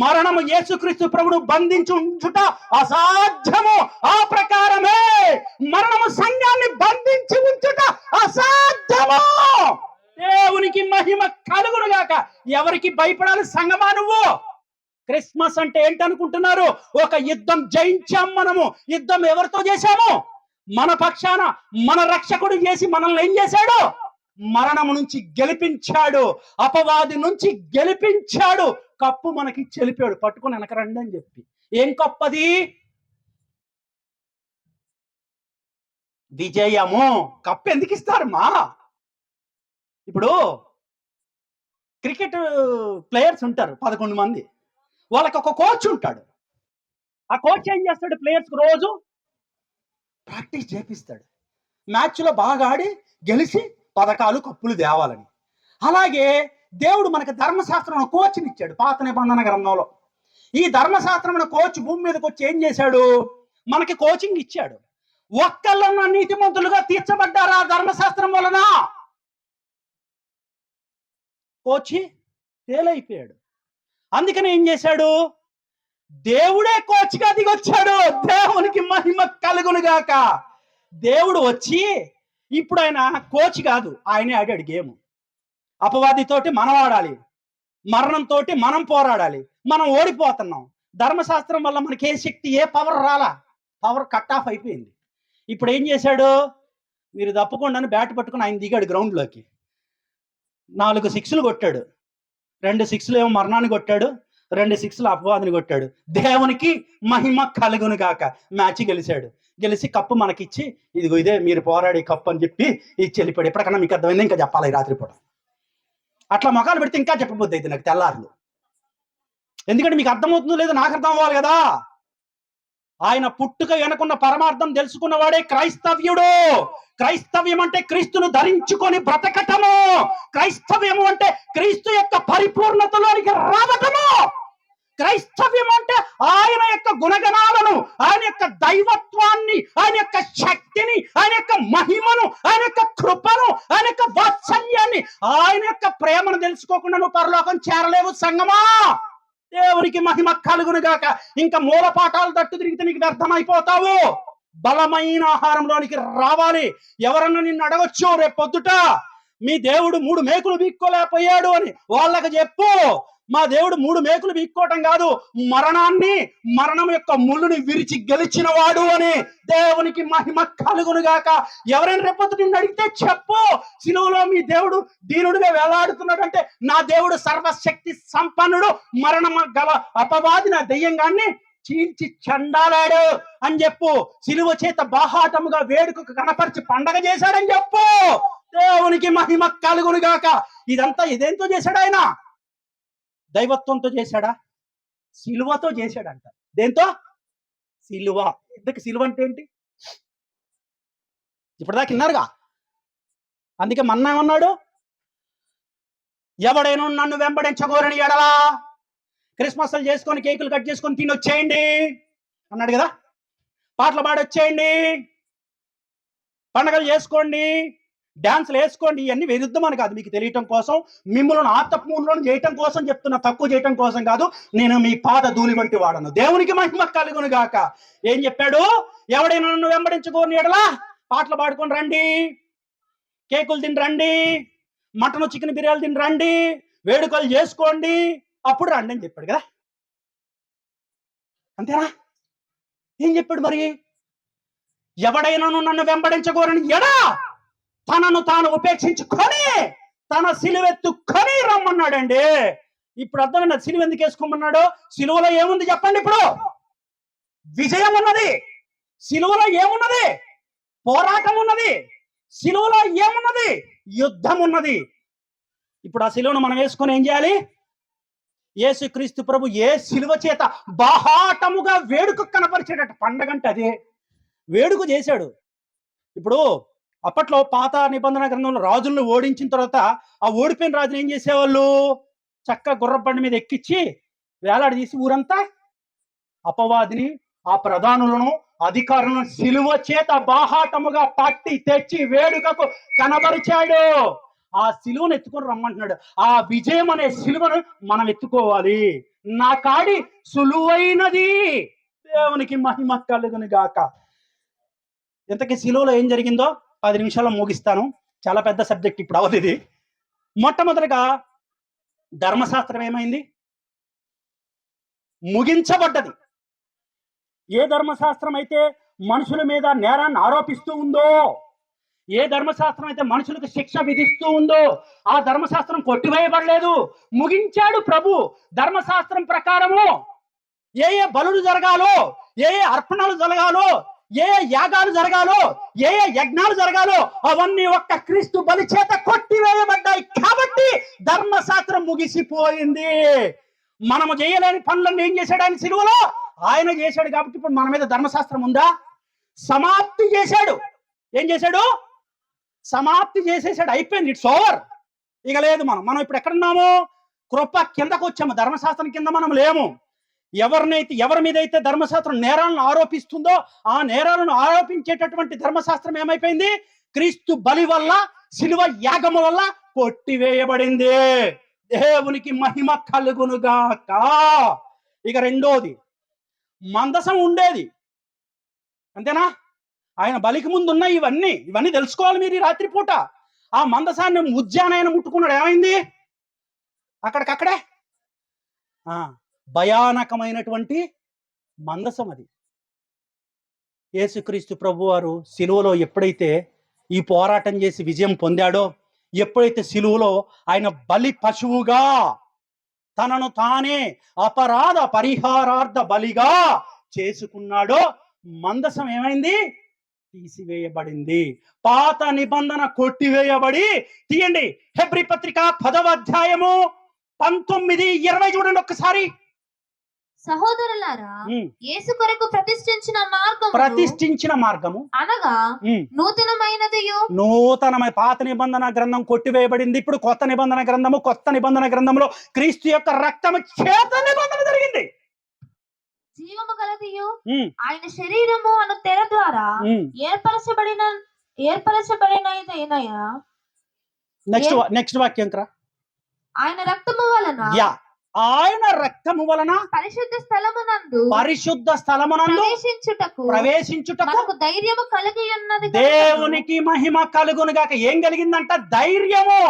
Speaker 4: మరణము యేసుక్రీస్తు ప్రభుడు బంధించి ఉంచుట అసాధ్యము. ఆ ప్రకారమే మరణము సంఘాన్ని బంధించి ఉంచుట అసాధ్యము. దేవునికి మహిమ కలుగును గాక. ఎవరికి భయపడాలి సంగమా నువ్వు? క్రిస్మస్ అంటే ఏంటనుకుంటున్నారు? ఒక యుద్ధం జయించాం మనము. యుద్ధం ఎవరితో చేశాము? మన పక్షాన మన రక్షకుడు చేసి మనల్ని ఏం చేశాడు? మరణము నుంచి గెలిపించాడు, అపవాది నుంచి గెలిపించాడు. కప్పు మనకి చెలిపాడు, పట్టుకుని వెనకరండి అని చెప్పి. ఏం కప్పది? విజయము. కప్పు ఎందుకు ఇస్తారు మా? ఇప్పుడు క్రికెట్ ప్లేయర్స్ ఉంటారు 11 మంది. వాళ్ళకి ఒక కోచ్ ఉంటాడు. ఆ కోచ్ ఏం చేస్తాడు? ప్లేయర్స్ రోజు ప్రాక్టీస్ చేపిస్తాడు. మ్యాచ్లో బాగా ఆడి గెలిచి పథకాలు కప్పులు తేవాలని. అలాగే దేవుడు మనకి ధర్మశాస్త్రం కోచ్ని ఇచ్చాడు పాత నిబంధన గ్రంథంలో. ఈ ధర్మశాస్త్రం కోచ్ భూమి మీదకి వచ్చి ఏం చేశాడు? మనకి కోచింగ్ ఇచ్చాడు. ఒక్కళ్ళన్న నీతిమంతులుగా తీర్చబడ్డారా ధర్మశాస్త్రం వలన? కోచి ఫెయిల్ అయిపోయాడు. అందుకని ఏం చేశాడు? దేవుడే కోచ్గా దిగొచ్చాడు. దేవునికి మహిమ కలుగును గాక. దేవుడు వచ్చి ఇప్పుడు ఆయన కోచ్ కాదు, ఆయనే ఆడాడు గేమ్. అపవాదితోటి మనం ఆడాలి, మరణంతో మనం పోరాడాలి. మనం ఓడిపోతున్నాం. ధర్మశాస్త్రం వల్ల మనకి ఏ శక్తి, ఏ పవర్ రాలా. పవర్ కట్ ఆఫ్ అయిపోయింది. ఇప్పుడు ఏం చేశాడు? మీరు తప్పకుండా బ్యాట్ పట్టుకుని ఆయన దిగాడు గ్రౌండ్లోకి. 4 సిక్స్లు కొట్టాడు. 2 సిక్స్లు ఏమో మరణాన్ని కొట్టాడు, 2 సిక్స్లు అపవాదిని కొట్టాడు. దేవునికి మహిమ కలుగును గాక. మ్యాచ్ గెలిచాడు. గెలిచి కప్పు మనకిచ్చి, ఇదిగో ఇదే మీరు పోరాడే కప్పు అని చెప్పి ఇచ్చి వెళ్ళిపోయాడు. ఎప్పటికన్నా మీకు అర్థమైంది? ఇంకా చెప్పాలి ఈ రాత్రిపూట. అట్లా మొఖాలు పెడితే ఇంకా చెప్పబోద్ది అయితే నాకు తెల్లారులు. ఎందుకంటే మీకు అర్థమవుతుందో లేదో నాకు అర్థం అవ్వాలి కదా. ఆయన పుట్టుక వెనుకున్న పరమార్థం తెలుసుకున్నవాడే క్రైస్తవ్యుడు. క్రైస్తవ్యం అంటే క్రీస్తును ధరించుకొని బ్రతకటము. క్రైస్తవ్యము అంటే క్రీస్తు యొక్క పరిపూర్ణతలోనికి రావటము. క్రైస్తవ్యం అంటే ఆయన యొక్క గుణగణాలను, ఆయన యొక్క దైవత్వాన్ని, ఆయన యొక్క శక్తిని, ఆయన యొక్క మహిమను, ఆయన యొక్క కృపను, ఆయన యొక్క వాత్సల్యాన్ని, ఆయన యొక్క ప్రేమను తెలుసుకోకుండా నువ్వు పరలోకం చేరలేవు సంగమా. దేవునికి మహిమ కలుగును గాక. ఇంకా మూల పాఠాలు తట్టు తిరిగితే నీకు వ్యర్థమైపోతావు. బలమైన ఆహారంలోనికి రావాలి. ఎవరన్నా నిన్ను అడగొచ్చు రేపు పొద్దుట, మీ దేవుడు 3 మేకులు బీక్కోలేకపోయాడు అని. వాళ్ళకి చెప్పు, మా దేవుడు 3 మేకులు బీక్కోవటం కాదు, మరణం యొక్క ముళ్ళుని విరిచి గెలిచిన వాడు అని. దేవునికి మహిమ కలుగును గాక. ఎవరైనా రేపొద్దు నిన్ను అడిగితే చెప్పు, సిలువలో మీ దేవుడు దీనుడిగా వేలాడుతున్నాడంటే నా దేవుడు సర్వశక్తి సంపన్నుడు, మరణం గల అపవాది నా దెయ్యంగాన్ని చీల్చి చండాలాడు అని చెప్పు. సిలువ చేత బాహాటముగా వేడుకకు కనపరిచి పండగ చేశాడని చెప్పు. దేవునికి మహిమ కలుగును గాక. ఇదంతా ఇదేంతో చేశాడు? ఆయన దైవత్వంతో చేశాడా? సిలువతో చేశాడంట. దేంతో? సిలువ. ఇంతకు సిలువ అంటే ఏంటి? ఇప్పటిదాకా విన్నారుగా. అందుకే మన్నా ఏమన్నాడు? ఎవడైనా నన్ను వెంబడించగోరని ఎడలా క్రిస్మస్లు చేసుకొని కేకులు కట్ చేసుకొని తినొచ్చేయండి అన్నాడు కదా. పాటలు పాడొచ్చేయండి, పండగలు చేసుకోండి, డాన్సులు వేసుకోండి. ఇవన్నీ విరుద్ధం అని కాదు, మీకు తెలియటం కోసం, మిమ్మల్ని ఆత్మూలంలో చేయటం కోసం చెప్తున్నా, తక్కువ చేయటం కోసం కాదు. నేను మీ పాద ధూళి వంటి వాడను. దేవునికి మహిమ కలుగును గాక. ఏం చెప్పాడు? ఎవడైనా నన్ను వెంబడించుకోని ఎడలా పాటలు పాడుకొని రండి, కేకులు తిని రండి, మటన్ చికెన్ బిర్యానీ తిని రండి,
Speaker 2: వేడుకలు చేసుకోండి, అప్పుడు రండి అని చెప్పాడు కదా. అంతేనా? ఏం చెప్పాడు మరి? ఎవడైనాను నన్ను వెంబడించగోరని ఎడా తనను తాను ఉపేక్షించుకొని తన సిలువెత్తుకొని రమ్మన్నాడండి. ఇప్పుడు అర్థమైనా సిలువ ఎందుకు వేసుకోమన్నాడు? సిలువలో ఏముంది చెప్పండి? ఇప్పుడు విజయం ఉన్నది. సిలువలో ఏమున్నది? పోరాటం ఉన్నది. సిలువలో ఏమున్నది? యుద్ధం ఉన్నది. ఇప్పుడు ఆ సిలువను మనం వేసుకొని ఏం చేయాలి? యేసుక్రీస్తు ప్రభు ఏ సిలువ చేత బాహాటముగా వేడుక కనపరిచేటట్టు పండగంటే అదే వేడుక చేశాడు. ఇప్పుడు అప్పట్లో పాత నిబంధన గ్రంథంలో రాజులను ఓడించిన తర్వాత ఆ ఓడిపోయిన రాజుని ఏం చేసేవాళ్ళు? చక్క గుర్రబండి మీద ఎక్కించి వేలాడి తీసి ఊరంతా అపవాదిని, ఆ ప్రధానులను, అధికారులను సిలువ చేత బాహాటముగా పట్టి తెచ్చి వేడుకకు కనబరిచాడు. ఆ సిలువను ఎత్తుకొని రమ్మంటున్నాడు. ఆ విజయం అనే సిలువను మనం ఎత్తుకోవాలి. నా కాడి సులువైనది, దేవునికి మహిమ కలుగును గాక. ఇంతకీ సిలువలో ఏం జరిగిందో 10 నిమిషాల్లో ముగిస్తాను. చాలా పెద్ద సబ్జెక్ట్, ఇప్పుడు అవదు ఇది. మొట్టమొదటిగా ధర్మశాస్త్రం ఏమైంది? ముగించబడ్డది. ఏ ధర్మశాస్త్రం అయితే మనుషుల మీద నేరాన్ని ఆరోపిస్తూ ఉందో, ఏ ధర్మశాస్త్రం అయితే మనుషులకు శిక్ష విధిస్తూ ఉందో, ఆ ధర్మశాస్త్రం కొట్టివేయబడలేదు, ముగించాడు ప్రభు. ధర్మశాస్త్రం ప్రకారము ఏ ఏ బలులు జరగాలో, ఏ ఏ అర్పణలు జరగాలో, ఏ ఏ యాగాలు జరగాలో, ఏ ఏ యజ్ఞాలు జరగాలో అవన్నీ ఒక్క క్రీస్తు బలి చేత కొట్టివేయబడ్డాయి. కాబట్టి ధర్మశాస్త్రం ముగిసిపోయింది. మనము చేయలేని పనులను ఏం చేశాడు ఆయన సిలువలో? ఆయన చేశాడు. కాబట్టి ఇప్పుడు మన మీద ధర్మశాస్త్రం ఉందా? సమాప్తి చేశాడు. ఏం చేశాడు? సమాప్తి చేసేసాడు. అయిపోయింది, ఇట్స్ ఓవర్. ఇక లేదు. మనం ఇప్పుడు ఎక్కడున్నాము? కృప కిందకు వచ్చాము, ధర్మశాస్త్రం కింద మనం లేము. ఎవరి మీద అయితే ధర్మశాస్త్రం నేరాలను ఆరోపిస్తుందో ఆ నేరాలను ఆరోపించేటటువంటి ధర్మశాస్త్రం ఏమైపోయింది? క్రీస్తు బలి వల్ల, సిలువ యాగము వల్ల కొట్టివేయబడింది. దేవునికి మహిమ కలుగునుగాక. ఇక రెండోది, మందసం ఉండేది, అంతేనా? ఆయన బలికి ముందు ఉన్న ఇవన్నీ తెలుసుకోవాలి మీరు ఈ రాత్రిపూట. ఆ మందసాన్ని ఉద్యానయన ముట్టుకున్నాడు, ఏమైంది? అక్కడికక్కడే భయానకమైనటువంటి మందసం అది. యేసుక్రీస్తు ప్రభు వారు సిలువలో ఎప్పుడైతే ఈ పోరాటం చేసి విజయం పొందాడో, ఎప్పుడైతే సిలువలో ఆయన బలి పశువుగా తనను తానే అపరాధ పరిహారార్థ బలిగా చేసుకున్నాడో, మందసం ఏమైంది? తీసివేయబడింది. పాత నిబంధన కొట్టివేయబడి, తీయండి హెబ్రీ పత్రిక 10వ అధ్యాయము 19-20 చూడండి ఒక్కసారి.
Speaker 3: సహోదరులారా, యేసు కొరకు ప్రతిష్ఠించిన మార్గము అనగా నూతనమైన
Speaker 2: పాత నిబంధన గ్రంథం కొట్టివేయబడింది. ఇప్పుడు కొత్త నిబంధన గ్రంథము. కొత్త నిబంధన గ్రంథంలో క్రీస్తు యొక్క రక్తము చేత నిబంధన జరిగింది.
Speaker 3: జీవము గలదియు ఆయన శరీరము అను తెర ద్వారా ఏర్పరచబడిన
Speaker 2: నెక్స్ట్ వాక్యం రా.
Speaker 3: ఆయన రక్తము వలన
Speaker 2: పరిశుద్ధ స్థలమునందు ప్రవేశించుటకు
Speaker 3: ధైర్యము కలిగి ఉన్నది.
Speaker 2: దేవునికి మహిమ కలుగును గాక. ఏం కలిగిందంట? ధైర్యము.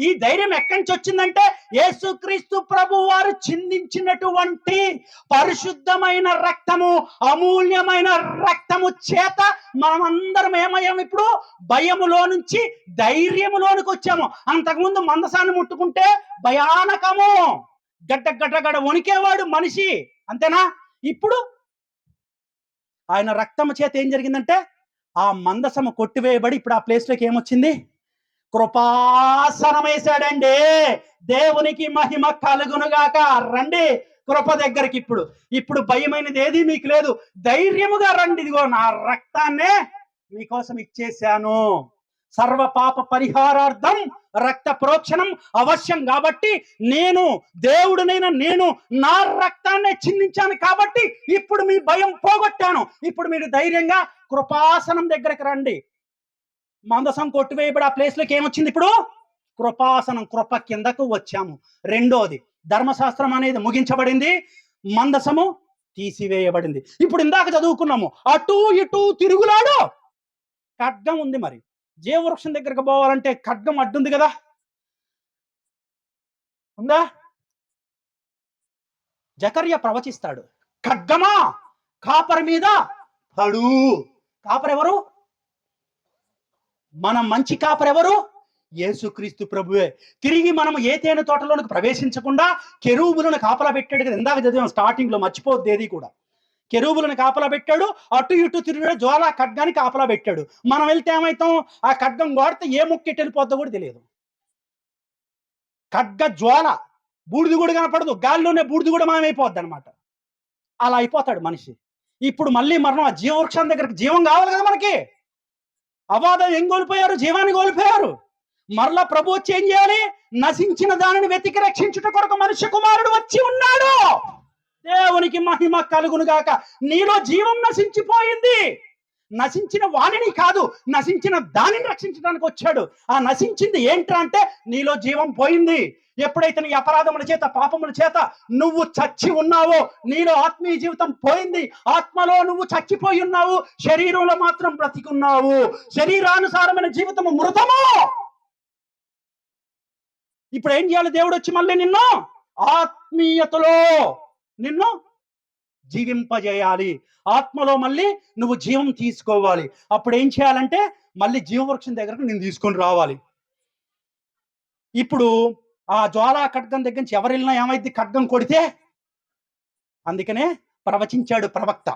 Speaker 2: ఈ ధైర్యం ఎక్కడి నుంచి వచ్చిందంటే యేసుక్రీస్తు ప్రభు వారు చిందించినటువంటి పరిశుద్ధమైన రక్తము, అమూల్యమైన రక్తము చేత మనమందరం ఏమయ్యాము? ఇప్పుడు భయములో నుంచి ధైర్యములోనికి వచ్చాము. అంతకుముందు మందసాన్ని ముట్టుకుంటే భయానకము, గడ్డ వణికేవాడు మనిషి, అంతేనా? ఇప్పుడు ఆయన రక్తము చేత ఏం జరిగిందంటే ఆ మందసము కొట్టివేయబడి ఇప్పుడు ఆ ప్లేస్ లోకి ఏమొచ్చింది? కృపాసనం వేశాడండి. దేవునికి మహిమ కలుగునుగాక. రండి కృప దగ్గరికి. ఇప్పుడు భయమైనది ఏది మీకు లేదు. ధైర్యముగా రండి. ఇదిగో నా రక్తాన్నే మీకోసం ఇచ్చేశాను. సర్వ పాప పరిహారార్థం రక్త ప్రోక్షణం అవశ్యం. కాబట్టి దేవుడునైనా నేను నా రక్తాన్నే చిందించాను. కాబట్టి ఇప్పుడు మీ భయం పోగొట్టాను. ఇప్పుడు మీరు ధైర్యంగా కృపాసనం దగ్గరకు రండి. మందసం కొట్టివేయబడి ఆ ప్లేస్ లోకి ఏమొచ్చింది? ఇప్పుడు కృపాసనం, కృప కిందకు వచ్చాము. రెండోది, ధర్మశాస్త్రం అనేది ముగించబడింది, మందసము తీసివేయబడింది. ఇప్పుడు ఇందాక చదువుకున్నాము, అటు ఇటు తిరుగులాడు. ఖడ్గం ఉంది. మరి జీవవృక్షం దగ్గరకు పోవాలంటే ఖడ్గం అడ్డుంది కదా. ఉందా? జకర్యా ప్రవచిస్తాడు, ఖడ్గమా కాపరి మీద పడు. కాపరి ఎవరు? మన మంచి కాపరి ఎవరు? యేసుక్రీస్తు ప్రభువే. తిరిగి మనం ఏతేను తోటలోనికి ప్రవేశించకుండా కెరూబులను కాపలా పెట్టాడు కదా, ఇందాక చదివాం స్టార్టింగ్ లో, మర్చిపోద్ది ఏది కూడా. కెరూబులను కాపలా పెట్టాడు, అటు ఇటు తిరిగాడు, జ్వాలా ఖడ్గాని కాపలా పెట్టాడు. మనం వెళ్తే ఏమైతాం? ఆ ఖడ్గం వాడితే ఏ ముక్కెట్టి వెళ్ళిపోద్దో కూడా తెలియదు. ఖడ్గ జ్వాల, బూడిది కూడా కనపడదు, గాలిలోనే బూడిది కూడా మాయమైపోద్ది అనమాట. అలా అయిపోతాడు మనిషి. ఇప్పుడు మళ్ళీ మరణం, ఆ జీవవృక్షం దగ్గరికి జీవం కావాలి కదా మనకి. అవాదం ఏం కోల్పోయారు? జీవాన్ని కోల్పోయారు. మరలా ప్రభు వచ్చి ఏం చేయాలి? నశించిన దానిని వెతికి రక్షించుట కొరకు మనుష్య కుమారుడు వచ్చి ఉన్నాడు. దేవునికి మహిమ కలుగును గాక. నీలో జీవం నశించిపోయింది. నశించిన వాణిని కాదు, నశించిన దానిని రక్షించడానికి వచ్చాడు. ఆ నశించింది ఏంట్రా అంటే నీలో జీవం పోయింది. ఎప్పుడైతే నీ అపరాధముల చేత, పాపముల చేత నువ్వు చచ్చి ఉన్నావో, నీలో ఆత్మీయ జీవితం పోయింది. ఆత్మలో నువ్వు చచ్చిపోయి ఉన్నావు, శరీరంలో మాత్రం బ్రతికున్నావు. శరీరానుసారమైన జీవితము మృతము. ఇప్పుడు ఏం చేయాలి? దేవుడు వచ్చి మళ్ళీ నిన్ను ఆత్మీయతలో నిన్ను జీవింపజేయాలి. ఆత్మలో మళ్ళీ నువ్వు జీవం తీసుకోవాలి. అప్పుడు ఏం చేయాలంటే మళ్ళీ జీవవృక్షం దగ్గరకు నేను తీసుకొని రావాలి. ఇప్పుడు ఆ జ్వాలా ఖడ్గం దగ్గర నుంచి ఎవరు వెళ్ళినా ఏమైంది? ఖడ్గం కొడితే. అందుకనే ప్రవచించాడు ప్రవక్త,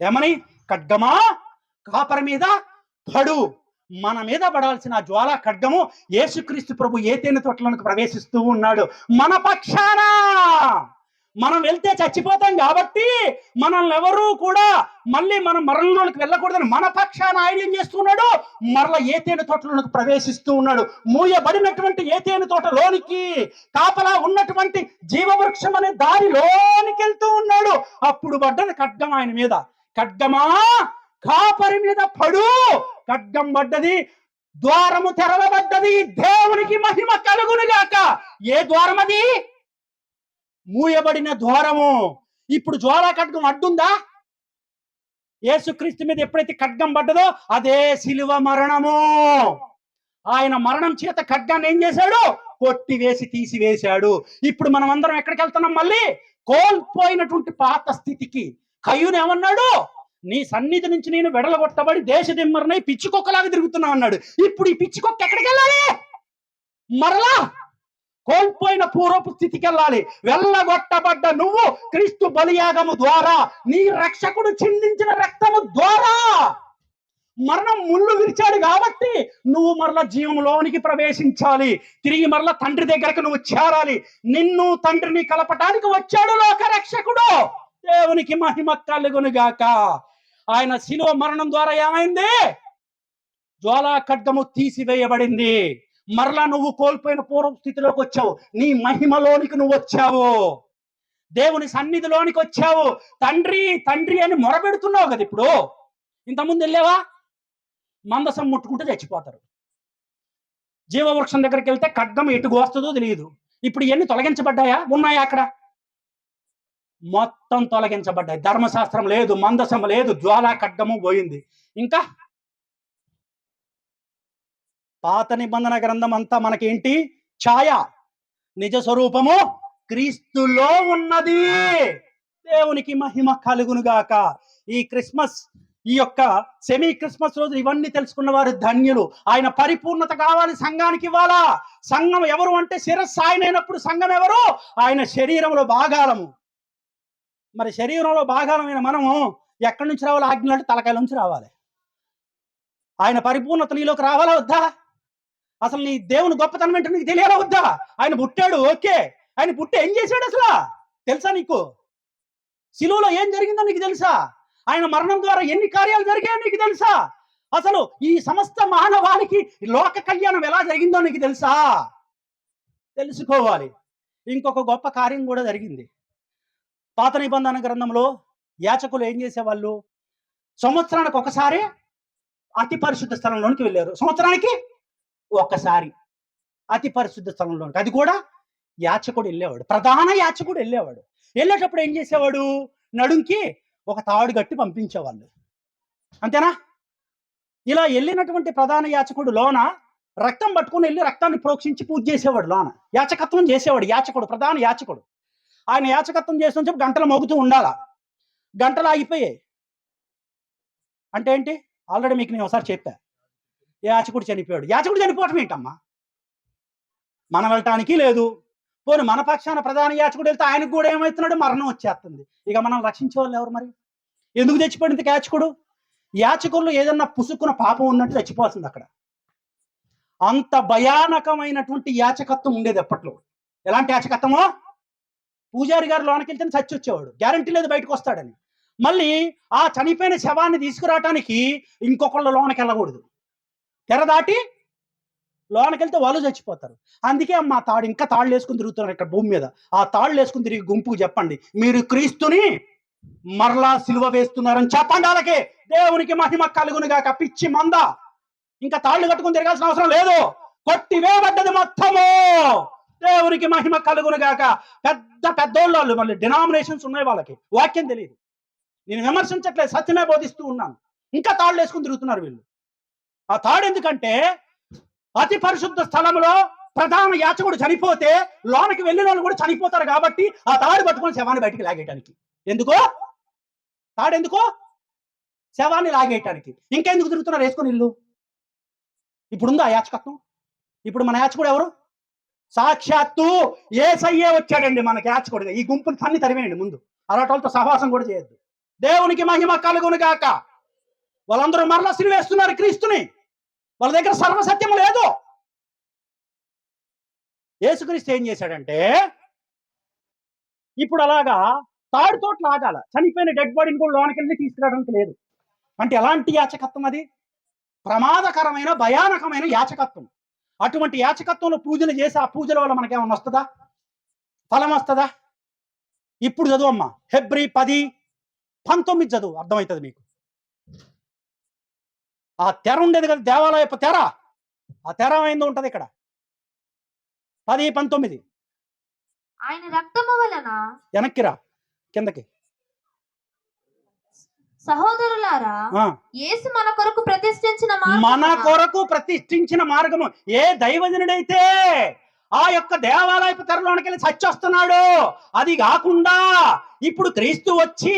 Speaker 2: ఏమని? ఖడ్గమా కాపరి మీద పడు. మన మీద పడాల్సిన ఆ జ్వాలా ఖడ్గము యేసుక్రీస్తు ప్రభు ఏతేను తోటలోనికి ప్రవేశిస్తూ ఉన్నాడు మన పక్షాన. మనం వెళ్తే చచ్చిపోతాం కాబట్టి మనల్ని ఎవరూ కూడా మళ్ళీ మనం మరణంలోకి వెళ్ళకూడదని మన పక్షాన ఆయన ఏం చేస్తున్నాడు? మరల ఏతేను తోటలోనికి ప్రవేశిస్తూ ఉన్నాడు. మూయబడినటువంటి ఏతేను తోటలోనికి కాపలా ఉన్నటువంటి జీవవృక్షం అనే దారిలోనికి వెళ్తూ ఉన్నాడు. అప్పుడు పడ్డది ఖడ్గం ఆయన మీద. ఖడ్గమా కాపరి మీద పడు. ఖడ్గం పడ్డది, ద్వారము తెరవబడ్డది. దేవునికి మహిమ కలుగునుగాక. ఏ ద్వారం అది? మూయబడిన ద్వారము. ఇప్పుడు జ్వాలా ఖడ్గం అడ్డుందా? యేసుక్రీస్తు మీద ఎప్పుడైతే ఖడ్గం పడ్డదో అదే శిలువ మరణము. ఆయన మరణం చేత ఖడ్గాన్ని ఏం చేశాడు? కొట్టివేసి తీసివేశాడు. ఇప్పుడు మనం అందరం ఎక్కడికి వెళ్తున్నాం? మళ్ళీ కోల్పోయినటువంటి పాత స్థితికి. కయ్యూను ఏమన్నాడు? నీ సన్నిధి నుంచి నేను వెడలగొట్టబడి దేశదిమ్మరనై పిచ్చికొక్కలాగా తిరుగుతున్నా అన్నాడు. ఇప్పుడు ఈ పిచ్చికొక్క ఎక్కడికి వెళ్ళాలి? మరలా కోల్పోయిన పూర్వపు స్థితికి వెళ్ళాలి. వెళ్ళగొట్టబడ్డ నువ్వు క్రీస్తు బలియాగము ద్వారా, నీ రక్షకుడు చిందించిన రక్తము ద్వారా మరణం ముళ్ళు విరిచాడు కాబట్టి నువ్వు మరలా జీవంలోనికి ప్రవేశించాలి. తిరిగి మరలా తండ్రి దగ్గరకు నువ్వు చేరాలి. నిన్ను తండ్రిని కలపటానికి వచ్చాడు లోక రక్షకుడు. దేవునికి మహిమ కలుగునుగాక. ఆయన శిలువ మరణం ద్వారా ఏమైంది? జ్వాలా ఖడ్గము తీసివేయబడింది. మరలా నువ్వు కోల్పోయిన పూర్వ స్థితిలోకి వచ్చావు. నీ మహిమలోనికి నువ్వు వచ్చావు. దేవుని సన్నిధిలోనికి వచ్చావు. తండ్రి తండ్రి అని మొరబెడుతున్నావు కదా. ఇప్పుడు ఇంతకుముందు వెళ్ళావా? మందసం ముట్టుకుంటే చచ్చిపోతారు. జీవవృక్షం దగ్గరికి వెళ్తే ఖడ్గం ఎటు వస్తుందో తెలియదు. ఇప్పుడు ఇవన్నీ తొలగించబడ్డాయా? ఉన్నాయా? అక్కడ మొత్తం తొలగించబడ్డాయి. ధర్మశాస్త్రం లేదు, మందసం లేదు, జ్వాలా ఖడ్గము పోయింది. ఇంకా పాత నిబంధన గ్రంథం అంతా మనకేంటి? ఛాయ. నిజ స్వరూపము క్రీస్తులో ఉన్నది. దేవునికి మహిమ కలుగునుగాక. ఈ క్రిస్మస్, ఈ యొక్క సెమీ క్రిస్మస్ రోజు ఇవన్నీ తెలుసుకున్న వారు ధన్యులు. ఆయన పరిపూర్ణత కావాలి, సంఘానికి ఇవ్వాలా. సంఘం ఎవరు అంటే శిరస్సు ఆయన అయినప్పుడు సంఘం ఎవరు? ఆయన శరీరంలో భాగాలము. మరి శరీరంలో భాగాలమైన మనము ఎక్కడి నుంచి రావాలి? ఆజ్ఞలు అంటే తలకాయల నుంచి రావాలి. ఆయన పరిపూర్ణత నీలోకి రావాలా వద్దా? అసలు నీ దేవుని గొప్పతనం ఏంటో నీకు తెలియాలా వద్దా? ఆయన పుట్టాడు, ఓకే. ఆయన పుట్టి ఏం చేశాడు అసలు తెలుసా నీకు? శిలువలో ఏం జరిగిందో నీకు తెలుసా? ఆయన మరణం ద్వారా ఎన్ని కార్యాలు జరిగాయో నీకు తెలుసా? అసలు ఈ సమస్త మానవాళికి లోక కళ్యాణం ఎలా జరిగిందో నీకు తెలుసా? తెలుసుకోవాలి. ఇంకొక గొప్ప కార్యం కూడా జరిగింది. పాత నిబంధన గ్రంథంలో యాచకులు ఏం చేసేవాళ్ళు? సంవత్సరానికి ఒకసారి అతి పరిశుద్ధ స్థలంలోనికి వెళ్ళారు. సంవత్సరానికి ఒక్కసారి అతి పరిశుద్ధ స్థలంలోనికి. అది కూడా యాచకుడు వెళ్ళేవాడు, ప్రధాన యాచకుడు వెళ్ళేవాడు. వెళ్ళేటప్పుడు ఏం చేసేవాడు? నడుంకి ఒక తాడు కట్టి పంపించేవాళ్ళు. అంతేనా? ఇలా వెళ్ళినటువంటి ప్రధాన యాచకుడు లోన రక్తం పట్టుకుని వెళ్ళి రక్తాన్ని ప్రోక్షించి పూజ చేసేవాడు లోన. యాచకత్వం చేసేవాడు, యాచకుడు, ప్రధాన యాచకుడు. ఆయన యాచకత్వం చేసిన చెప్పి గంటలు మోగుతూ ఉండాలా. గంటలు ఆగిపోయాయి అంటే ఏంటి? ఆల్రెడీ మీకు నేను ఒకసారి చెప్పా, యాచకుడు చనిపోయాడు. యాచకుడు చనిపోవటం ఏంటమ్మా? మనం వెళ్ళటానికి లేదు. పోనీ మన పక్షాన ప్రధాన యాచకుడు వెళ్తే ఆయనకు కూడా ఏమవుతున్నాడు? మరణం వచ్చేస్తుంది. ఇక మనం రక్షించే వాళ్ళు ఎవరు మరి? ఎందుకు చచ్చిపోయింది యాచకుడు? యాచకుల్లో ఏదన్నా పుసుక్కున్న పాపం ఉన్నట్టు చచ్చిపోతుంది అక్కడ. అంత భయానకమైనటువంటి యాచకత్వం ఉండేది అప్పట్లో. ఎలాంటి యాచకత్వమో? పూజారి గారు లోనకి వెళ్తే చచ్చి వచ్చేవాడు, గ్యారంటీ లేదు బయటకు వస్తాడని. మళ్ళీ ఆ చనిపోయిన శవాన్ని తీసుకురావటానికి ఇంకొకళ్ళు లోనకి వెళ్ళకూడదు. తెర దాటి లోనకెళ్తే వాళ్ళు చచ్చిపోతారు. అందుకే అమ్మ తాడు ఇంకా తాళ్ళు వేసుకుని తిరుగుతున్నారు ఇక్కడ భూమి మీద. ఆ తాళ్ళు వేసుకుని తిరిగి గుంపుకు చెప్పండి, మీరు క్రీస్తుని మరలా సిలువ వేస్తున్నారని చెప్పండి. వాళ్ళకి దేవునికి మహిమ కలుగునుగాక. పిచ్చి మంద, ఇంకా తాళ్ళు కట్టుకుని తిరగాల్సిన అవసరం లేదు. కొట్టివేయబడ్డది మొత్తము. దేవునికి మహిమ కలుగునుగాక. పెద్ద పెద్దోళ్ళు, మళ్ళీ డినామినేషన్స్ ఉన్నాయి వాళ్ళకి, వాక్యం తెలియదు. నేను విమర్శించట్లేదు, సత్యమే బోధిస్తూ ఉన్నాను. ఇంకా తాళ్ళు వేసుకుని తిరుగుతున్నారు వీళ్ళు. ఆ తాడు ఎందుకంటే అతి పరిశుద్ధ స్థలంలో ప్రధాన యాచకుడు చనిపోతే లోనకి వెళ్ళిన వాళ్ళు కూడా చనిపోతారు కాబట్టి ఆ తాడు పట్టుకొని శవాన్ని బయటికి లాగేయటానికి. ఎందుకో తాడు? ఎందుకో? శవాన్ని లాగేయటానికి. ఇంకెందుకు తిరుగుతున్నారు వేసుకొని ఇల్లు? ఇప్పుడుందా యాచకత్వం? ఇప్పుడు మన యాచకుడు ఎవరు? సాక్షాత్తు యేసయ్యే వచ్చాడండి మనకి యాచకుడుగా. ఈ గుంపుని తన్ని తరివేయండి ముందు. అలాంటి సహవాసం కూడా చేయొద్దు. దేవునికి మహిమ కలుగును గాక. వాళ్ళందరూ మరలా సిలువేస్తున్నారు క్రీస్తుని. వాళ్ళ దగ్గర సర్వసత్యం లేదు. యేసుక్రీస్తు ఏం చేశాడంటే ఇప్పుడు అలాగా తాడుతోటి లాగాల. చనిపోయిన డెడ్ బాడీని కూడా లోనికి వెళ్ళి తీసుకురావడానికి లేదు. అంటే ఎలాంటి యాచకత్వం అది? ప్రమాదకరమైన భయానకమైన యాచకత్వం. అటువంటి యాచకత్వంలో పూజలు చేసి ఆ పూజల వల్ల మనకేమన్నా వస్తుందా? ఫలం వస్తుందా? ఇప్పుడు చదువమ్మా, హెబ్రీ 10:19 చదువు, అర్థమవుతుంది మీకు. ఆ తెర ఉండేది కదా, దేవాలయపు తెర. ఆ తెర ఏందో ఉంటది ఇక్కడ. 10:19.
Speaker 5: ఆయన రక్తము వలన,
Speaker 2: వెనక్కిరా కిందకి.
Speaker 5: సహోదరులారా, యేసు మన కొరకు
Speaker 2: ప్రతిష్ఠించిన మార్గము. ఏ దైవజనుడైతే ఆ యొక్క దేవాలయపు తెరలోనికి వెళ్ళి చచ్చొస్తున్నాడు, అది కాకుండా ఇప్పుడు క్రీస్తు వచ్చి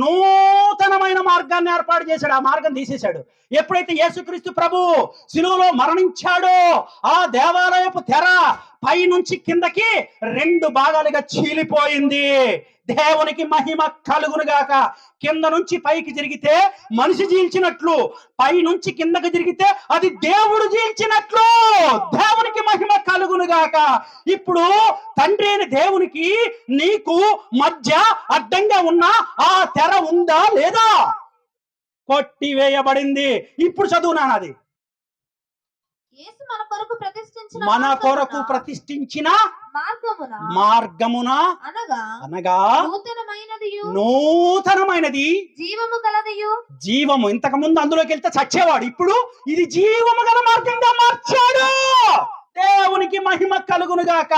Speaker 2: నూతనమైన మార్గాన్ని ఏర్పాటు చేశాడు. ఆ మార్గం తీసేశాడు. ఎప్పుడైతే యేసుక్రీస్తు ప్రభు శిలువలో మరణించాడో ఆ దేవాలయపు తెర పై నుంచి కిందకి 2 భాగాలుగా చీలిపోయింది. దేవునికి మహిమ కలుగునుగాక. కింద నుంచి పైకి జరిగితే మనిషి జీల్చినట్లు, పై నుంచి కిందకి జరిగితే అది దేవుడు జీల్చినట్లు. దేవునికి మహిమ కలుగునుగాక. ఇప్పుడు తండ్రి అయిన దేవునికి నీకు మధ్య అడ్డంగా ఉన్న ఆ తెర ఉందా లేదా? కొట్టివేయబడింది. ఇప్పుడు చదువునానది. మన కొరకు ప్రతిష్ఠించిన మార్గమున అనగా నూతనమైనది జీవము. ఇంతకు ముందు అందులోకి వెళ్తే చచ్చేవాడు, ఇప్పుడు ఇది జీవము గల మార్గంగా మార్చాడు. దేవునికి మహిమ కలుగునుగాక.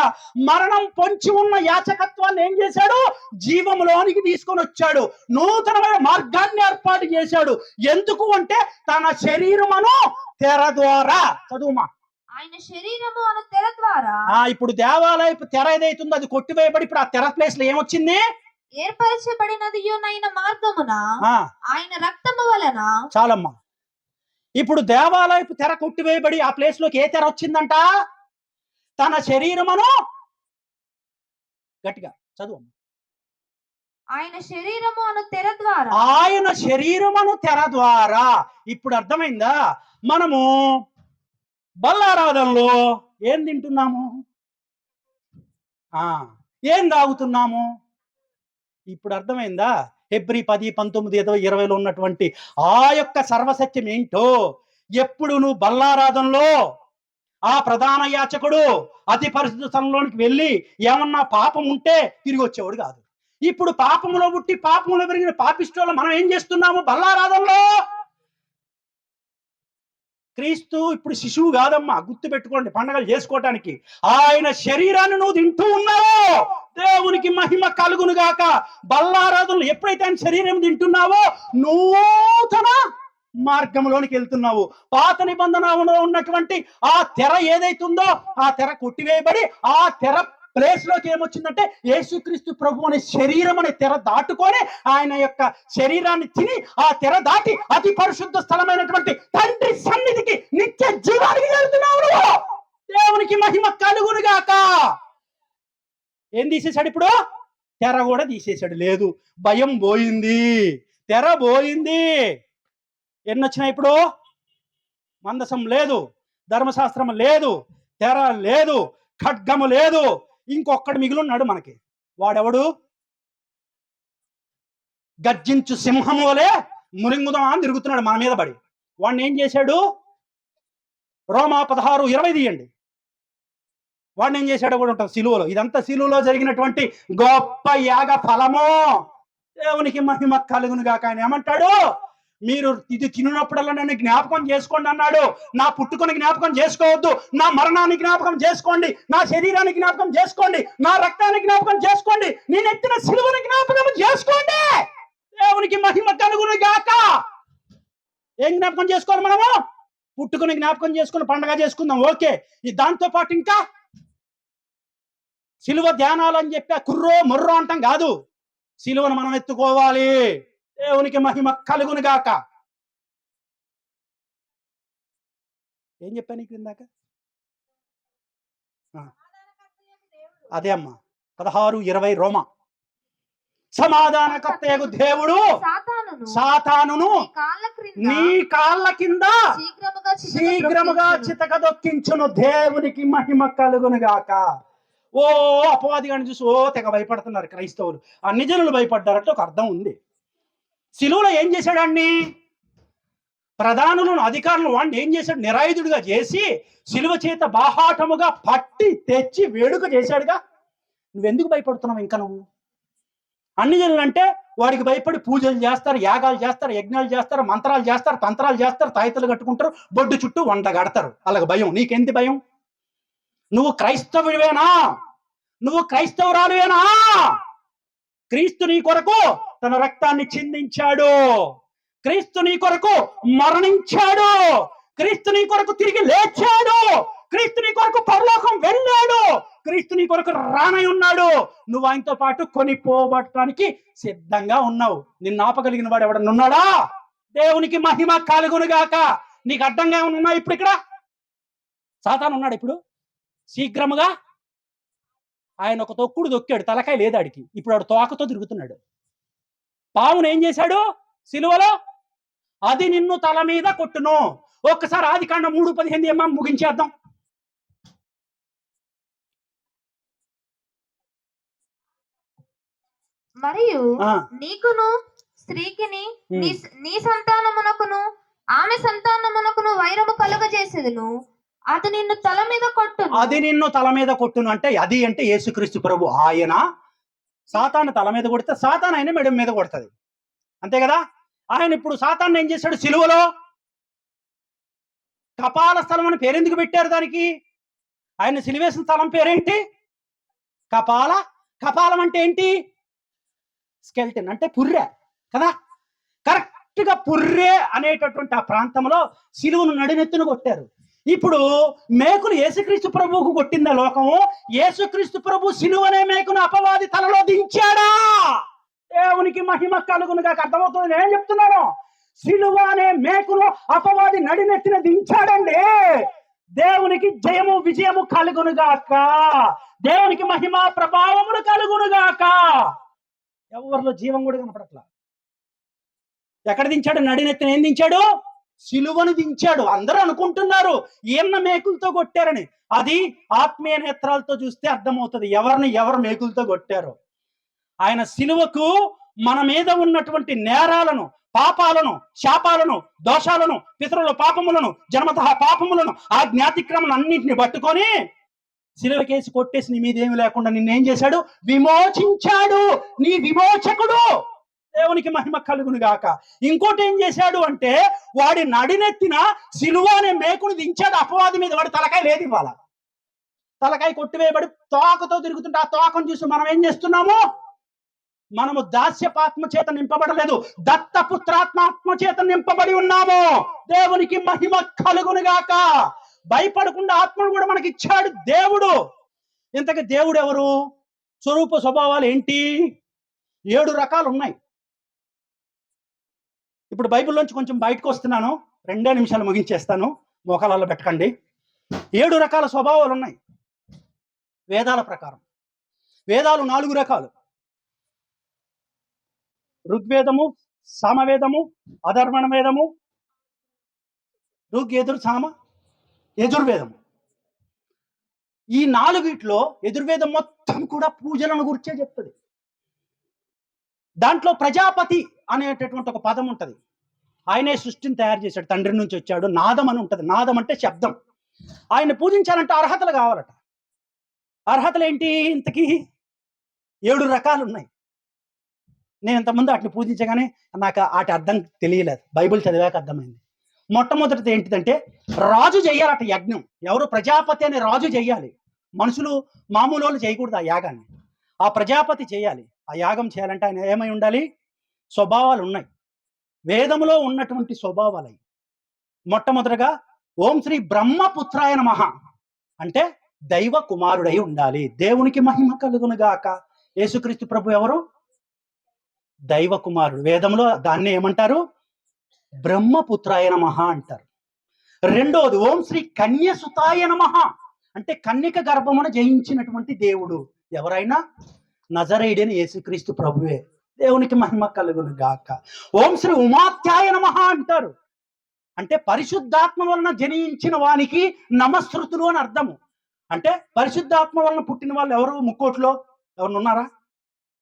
Speaker 2: మరణం పొంచి ఉన్న యాచకత్వాన్ని ఏం చేశాడు? జీవములోనికి తీసుకొని వచ్చాడు. నూతనమైన మార్గాన్ని ఏర్పాటు చేశాడు. ఎందుకు అంటే తన శరీరమును తెర ద్వారా. చదువుమా.
Speaker 5: ఆయన శరీరము అను తెర ద్వారా.
Speaker 2: ఇప్పుడు దేవాలయపు తెర ఏదైతుందో అది కొట్టివేయబడి ఇప్పుడు ఆ తెర ప్లేస్ లో ఏమొచ్చింది?
Speaker 5: ఏర్పరచబడినది మార్గమున ఆయన రక్తము వలన.
Speaker 2: చాలమ్మా. ఇప్పుడు దేవాలయపు తెర కొట్టివేయబడి ఆ ప్లేస్ లోకి ఏ తెర వచ్చిందంట? తన శరీరమును. గట్టిగా చదువు.
Speaker 5: ఆయన శరీరము అను తెర ద్వారా.
Speaker 2: ఆయన శరీరమును తెర ద్వారా. ఇప్పుడు అర్థమైందా? మనము బల్లారాధనలో ఏం తింటున్నాము, ఏం తాగుతున్నాము? ఇప్పుడు అర్థమైందా? హెబ్రీ 10:19, 20లో ఉన్నటువంటి ఆ యొక్క సర్వసత్యం ఏంటో. ఎప్పుడు నువ్వు బల్లారాధనలో ఆ ప్రధాన యాచకుడు అతి పరిశుద్ధ స్థలంలోనికి వెళ్ళి ఏమన్నా పాపం ఉంటే తిరిగి వచ్చేవాడు కాదు. ఇప్పుడు పాపంలో పుట్టి పాపంలో పెరిగిన పాపిష్టోళ్ళు మనం ఏం చేస్తున్నాము బల్లారాధనలో? క్రీస్తు ఇప్పుడు శిశువు కాదమ్మా, గుర్తు పెట్టుకోండి. పండగలు చేసుకోవటానికి ఆయన శరీరాన్ని నువ్వు తింటూ ఉన్నావు. దేవునికి మహిమ కలుగునుగాక. బల్లారాధనలు ఎప్పుడైతే ఆయన శరీరం తింటున్నావో నూతన
Speaker 4: మార్గంలోనికి వెళ్తున్నావు. పాత నిబంధనలో ఉన్నటువంటి ఆ తెర ఏదైతుందో ఆ తెర కొట్టివేయబడి ఆ తెర ప్లేస్ లోకి ఏమొచ్చిందంటే యేసుక్రీస్తు ప్రభు అనే శరీరం అనే తెర దాటుకొని ఆయన యొక్క శరీరాన్ని తిని ఆ తెర దాటి అతి పరిశుద్ధ స్థలమైనటువంటి తండ్రి సన్నిధికి నిత్య జీవానికి వెళ్తున్నావు నువ్వు. దేవునికి మహిమ కలుగునుగాక. ఏం తీసేశాడు ఇప్పుడు? తెర కూడా తీసేశాడు. లేదు, భయం పోయింది, తెర పోయింది. ఎన్ని వచ్చినాయి ఇప్పుడు? మందసం లేదు, ధర్మశాస్త్రం లేదు, తెర లేదు, ఖడ్గము లేదు. ఇంకొక్కడు మిగిలిన్నాడు మనకి. వాడెవడు? గర్జించు సింహము వలె మురింగుదమా అని తిరుగుతున్నాడు మన మీద పడి. వాడిని ఏం చేశాడు? రోమా 16:20 తీయండి. వాడిని ఏం చేశాడో కూడా ఉంటుంది సిలువలో. ఇదంతా సిలువలో జరిగినటువంటి గొప్ప యాగ ఫలము. దేవునికి మహిమ కలుగును గాక. ఆయన ఏమంటాడు? మీరు ఇది తిన్నప్పుడల్లా నన్ను జ్ఞాపకం చేసుకోండి అన్నాడు. నా పుట్టుకొని జ్ఞాపకం చేసుకోవద్దు, నా మరణాన్ని జ్ఞాపకం చేసుకోండి, నా శరీరాన్ని జ్ఞాపకం చేసుకోండి, నా రక్తాన్ని జ్ఞాపకం చేసుకోండి, నేను ఎత్తిన సిలువని జ్ఞాపకం చేసుకోండి. దేవునికి మహిమ కలుగును గాక. ఏం జ్ఞాపకం చేసుకోవాలి మనము? పుట్టుకొని జ్ఞాపకం చేసుకుని పండగ చేసుకుందాం, ఓకే. దాంతో పాటు ఇంకా సిలువ ధ్యానాలు అని చెప్పి కుర్రో మొర్రో అంటాం కాదు. సిలువను మనం ఎత్తుకోవాలి. దేవునికి మహిమ కలుగును గాక. ఏం చెప్పాను నీకు ఇందాక? అదే అమ్మా 16:20 రోమా. సమాధానకర్తయగు దేవుడు సాతానును నీ కాళ్ళ కింద శీఘ్రముగా చితకదొక్కించును. దేవునికి మహిమ కలుగును గాక. ఓ అపవాది గాని చూసి ఓ తెగ భయపడుతున్నారు క్రైస్తవులు. అన్ని జనులు భయపడ్డారంటే ఒక అర్థం ఉంది. సిలువలో ఏం చేశాడాన్ని? ప్రధానులను అధికారులు వాడిని ఏం చేశాడు? నిరాయుధుడిగా చేసి సిలువ చేత బాహాటముగా పట్టి తెచ్చి వేడుక చేశాడుగా. నువ్వెందుకు భయపడుతున్నావు ఇంకా? నువ్వు అన్ని జనులు అంటే వాడికి భయపడి పూజలు చేస్తారు, యాగాలు చేస్తారు, యజ్ఞాలు చేస్తారు, మంత్రాలు చేస్తారు, తంత్రాలు చేస్తారు, తాయితలు కట్టుకుంటారు, బొడ్డు చుట్టూ వంట కడతారు. అలాగ భయం. నీకెంత భయం? నువ్వు క్రైస్తవుడివేనా? నువ్వు క్రైస్తవురాలువేనా? క్రీస్తు నీ కొరకు తన రక్తాన్ని చిందించాడు. క్రీస్తు నీ కొరకు మరణించాడు. క్రీస్తు నీ కొరకు తిరిగి లేచాడు. క్రీస్తు నీ కొరకు పరలోకం వెళ్ళాడు. క్రీస్తు నీ కొరకు రానై ఉన్నాడు. నువ్వు ఆయనతో పాటు కొనిపోబడటానికి సిద్ధంగా ఉన్నావు. నిన్ను ఆపగలిగిన వాడు ఎవడన్నా ఉన్నాడా? దేవునికి మహిమ కలుగును గాక. నీకు అడ్డంగా ఏమైనా ఉన్నా? ఇప్పుడు ఇక్కడ సాతాను ఉన్నాడు. ఇప్పుడు శీఘ్రముగా ఆయన ఒక తొక్కుడు తొక్కాడు, తలకాయ లేదాడికి. ఇప్పుడు ఆడు తోకతో తిరుగుతున్నాడు. పావును ఏం చేశాడు సిలువలో? అది నిన్ను తల మీద కొట్టును. ఒక్కసారి ఆదికాండం 3:15 ఏమా ముగించేద్దాం.
Speaker 5: మరియు నీకును స్త్రీకిని నీ సంతానమునకును ఆమె సంతానమునకును వైరము కలుగజేసేదును. అది నిన్ను తల మీద కొట్టును.
Speaker 4: అది నిన్ను తల మీద కొట్టును అంటే అది అంటే యేసుక్రీస్తు ప్రభు. ఆయన సాతాను తల మీద కొడితే సాతాను ఆయన మెడ మీద కొడుతుంది, అంతే కదా. ఆయన ఇప్పుడు సాతాను ఏం చేశాడు? సిలువలో కపాల స్థలం అని పేరెందుకు పెట్టారు దానికి? ఆయన సిలువేసిన స్థలం పేరేంటి? కపాలం అంటే ఏంటి? స్కెల్టన్ అంటే పుర్రె కదా. కరెక్ట్ గా పుర్రె అనేటటువంటి ఆ ప్రాంతంలో సిలువను నడినెత్తును కొట్టారు. ఇప్పుడు మేకును యేసుక్రీస్తు ప్రభువుకు కొట్టిందా లోకము? యేసుక్రీస్తు ప్రభు సిలువ అనే మేకును అపవాది తలలో దించాడా? దేవునికి మహిమ కలుగును గాక. అర్థమవుతుంది నేను చెప్తున్నాను? సిలువ అనే మేకును అపవాది నడినెత్తిన దించాడండి. దేవునికి జయము విజయము కలుగును గాక. దేవునికి మహిమ ప్రభావములు కలుగును గాక. ఎవరిలో జీవం కూడా కనపడట్లా. ఎక్కడ దించాడు? నడినెత్తిన ఏం దించాడు? సిలువను దించాడు. అందరూ అనుకుంటున్నారు ఈయన మేకులతో కొట్టారని. అది ఆత్మీయ నేత్రాలతో చూస్తే అర్థమవుతుంది ఎవరు మేకులతో కొట్టారు. ఆయన సిలువకు మన మీద ఉన్నటువంటి నేరాలను, పాపాలను, శాపాలను, దోషాలను, పితరుల పాపములను, జన్మతః పాపములను, ఆ జ్ఞాతిక్రమను అన్నింటిని పట్టుకొని సిలువకేసి కొట్టేసి నీ మీద ఏమి లేకుండా నిన్నేం చేశాడు? విమోచించాడు. నీ విమోచకుడు. దేవునికి మహిమ కలుగును గాక. ఇంకోటి ఏం చేశాడు అంటే వాడి నడినెత్తిన సిలువ అనే మేకును దించాడు అపవాది మీద. వాడి తలకాయ లేదు ఇవాళ. తలకాయ కొట్టివేయబడి తోకతో తిరుగుతుంటే ఆ తోకను చూసి మనం ఏం చేస్తున్నాము? మనము దాస్యపాత్మ చేత నింపబడలేదు, దత్తపుత్రాత్మ చేత నింపబడి ఉన్నాము. దేవునికి మహిమ కలుగునుగాక. భయపడకుండా ఆత్మను కూడా మనకి ఇచ్చాడు దేవుడు. ఇంతకీ దేవుడు ఎవరు? స్వరూప స్వభావాలు ఏంటి? 7 రకాలు ఉన్నాయి. ఇప్పుడు బైబిల్లోంచి కొంచెం బయటకు వస్తున్నాను, 2 నిమిషాలు ముగించేస్తాను, మోకాలలో పెట్టకండి. 7 రకాల స్వభావాలు ఉన్నాయి వేదాల ప్రకారం. వేదాలు 4 రకాలు: ఋగ్వేదము, సామవేదము, అధర్వణ వేదము, సామ, యజుర్వేదము. ఈ 4 యజుర్వేదం మొత్తం కూడా పూజలను గురించే చెప్తుంది. దాంట్లో ప్రజాపతి అనేటటువంటి ఒక పదం ఉంటుంది. ఆయనే సృష్టిని తయారు చేశాడు, తండ్రి నుంచి వచ్చాడు. నాదం అని ఉంటుంది. నాదం అంటే శబ్దం. ఆయన పూజించాలంటే అర్హతలు కావాలట. అర్హతలు ఏంటి? ఇంతకీ 7 రకాలు ఉన్నాయి. నేను ఇంతకుముందు వాటిని పూజించగానే నాకు వాటి అర్థం తెలియలేదు, బైబిల్ చదివాక అర్థమైంది. మొట్టమొదటిది ఏంటిదంటే, రాజు చెయ్యాలట యజ్ఞం. ఎవరు? ప్రజాపతి అనే రాజు చెయ్యాలి. మనుషులు మామూలు వాళ్ళు చేయకూడదు ఆ యాగాన్ని. ఆ ప్రజాపతి చేయాలి. ఆ యాగం చేయాలంటే ఆయన ఏమై ఉండాలి? స్వభావాలు ఉన్నాయి. వేదములో ఉన్నటువంటి స్వభావాలు. మొట్టమొదటిగా ఓం శ్రీ బ్రహ్మపుత్రాయ నమః అంటే దైవ కుమారుడై ఉండాలి. దేవునికి మహిమ కలుగునుగాక. యేసుక్రీస్తు ప్రభు ఎవరు? దైవ కుమారుడు. వేదంలో దాన్ని ఏమంటారు? బ్రహ్మపుత్రాయ నమః అంటారు. రెండోది ఓం శ్రీ కన్యసుతాయ నమః అంటే కన్యక గర్భమును జయించినటువంటి దేవుడు. ఎవరైనా? నజరేయుడైన యేసుక్రీస్తు ప్రభువే. దేవునికి మహిమ కలుగును గాక. ఓం శ్రీ ఉమాత్యాయ నమః అంటారు. అంటే పరిశుద్ధాత్మ వలన జనించిన వానికి నమస్కృతులు అని అర్థము. అంటే పరిశుద్ధాత్మ వలన పుట్టిన వాళ్ళు ఎవరు? ముక్కోట్లో ఎవరు ఉన్నారా?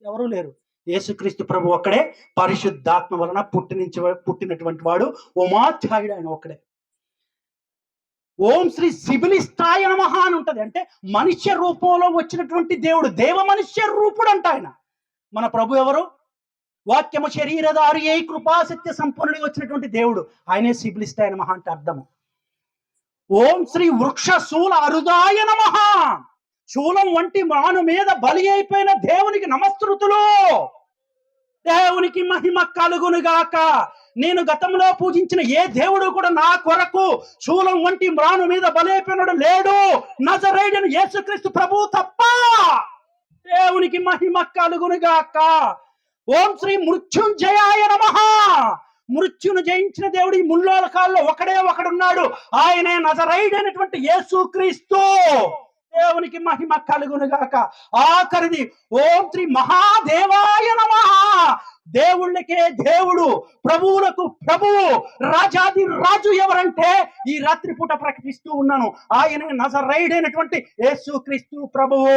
Speaker 4: ఎవరు లేరు. యేసుక్రీస్తు ప్రభు ఒక్కడే పరిశుద్ధాత్మ వలన పుట్టినటువంటి వాడు. ఉమాధ్యాయుడు ఆయన ఒక్కడే. ఓం శ్రీ సిబిలిస్తాయ నమః అని ఉంటది. అంటే మనుష్య రూపంలో వచ్చినటువంటి దేవుడు, దేవ మనుష్య రూపుడు అంట ఆయన. మన ప్రభు ఎవరు? వాక్యము శరీరధారి అయి కృపాసత్య సంపన్నుడిగా వచ్చినటువంటి దేవుడు. ఆయనే సిబిలిస్తాయ నమః అంటే అర్థము. ఓం శ్రీ వృక్ష శూల అరుదాయ నమః శూలం వంటి మాను మీద బలి అయిపోయిన దేవునికి నమస్కృతులు. దేవునికి మహిమ కలుగునుగాక. నేను గతంలో పూజించిన ఏ దేవుడు కూడా నా కొరకు శూలం వంటి మ్రాను మీద బలైపోయినాడు లేడు, నజరేయుడైన యేసుక్రీస్తు ప్రభు తప్ప. దేవునికి మహిమ కలుగునుగాక. ఓం శ్రీ మృత్యుంజయాయ నమః మృత్యును జయించిన దేవుడు ఈ ముల్లోకాల్లో ఒకడున్నాడు. ఆయనే నజరేయుడైనటువంటి యేసుక్రీస్తు. దేవునికి మహిమ కలుగునుగాక. ఆఖరిది ఓం శ్రీ మహాదేవాయ నమః దేవుళ్ళకే దేవుడు, ప్రభువులకు ప్రభువు, రాజాది రాజు ఎవరంటే ఈ రాత్రి పూట ప్రకటిస్తూ ఉన్నాను, ఆయనే నజరేయుడైనటువంటి యేసుక్రీస్తు ప్రభువు.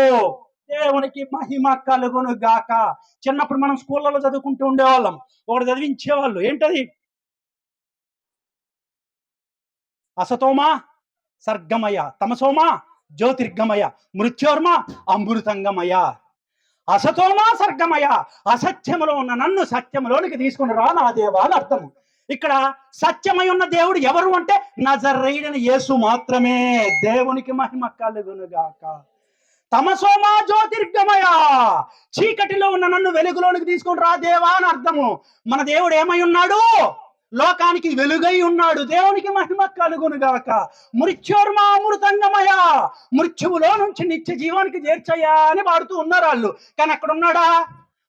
Speaker 4: దేవునికి మహిమ కలుగును గాక. చిన్నప్పుడు మనం స్కూళ్ళలో చదువుకుంటూ ఉండేవాళ్ళం. ఒకటి చదివించేవాళ్ళు. ఏంటది? అసతోమ సర్గమయ, తమసోమ జ్యోతిర్గమయ, మృత్యోర్మ అమృతంగమయ. అసతోమ సర్గమయ, అసత్యములో ఉన్న నన్ను సత్యములోనికి తీసుకుని రా నా దేవా అని అర్థము. ఇక్కడ సత్యమై ఉన్న దేవుడు ఎవరు అంటే నజరేయుడైన యేసు మాత్రమే. దేవునికి మహిమ కలుగునుగాక. తమసోమ జ్యోతిర్గమయ, చీకటిలో ఉన్న నన్ను వెలుగులోనికి తీసుకుని రా దేవా అని అర్థము. మన దేవుడు ఏమై ఉన్నాడు? లోకానికి వెలుగై ఉన్నాడు. దేవునికి మహిమ కలుగునుగాక. మృత్యోర్మ అమృతంగమయ, మృత్యువులో నుంచి నిత్య జీవానికి చేర్చయ్యా అని పాడుతూ ఉన్నారు వాళ్ళు. కానీ అక్కడ ఉన్నాడా?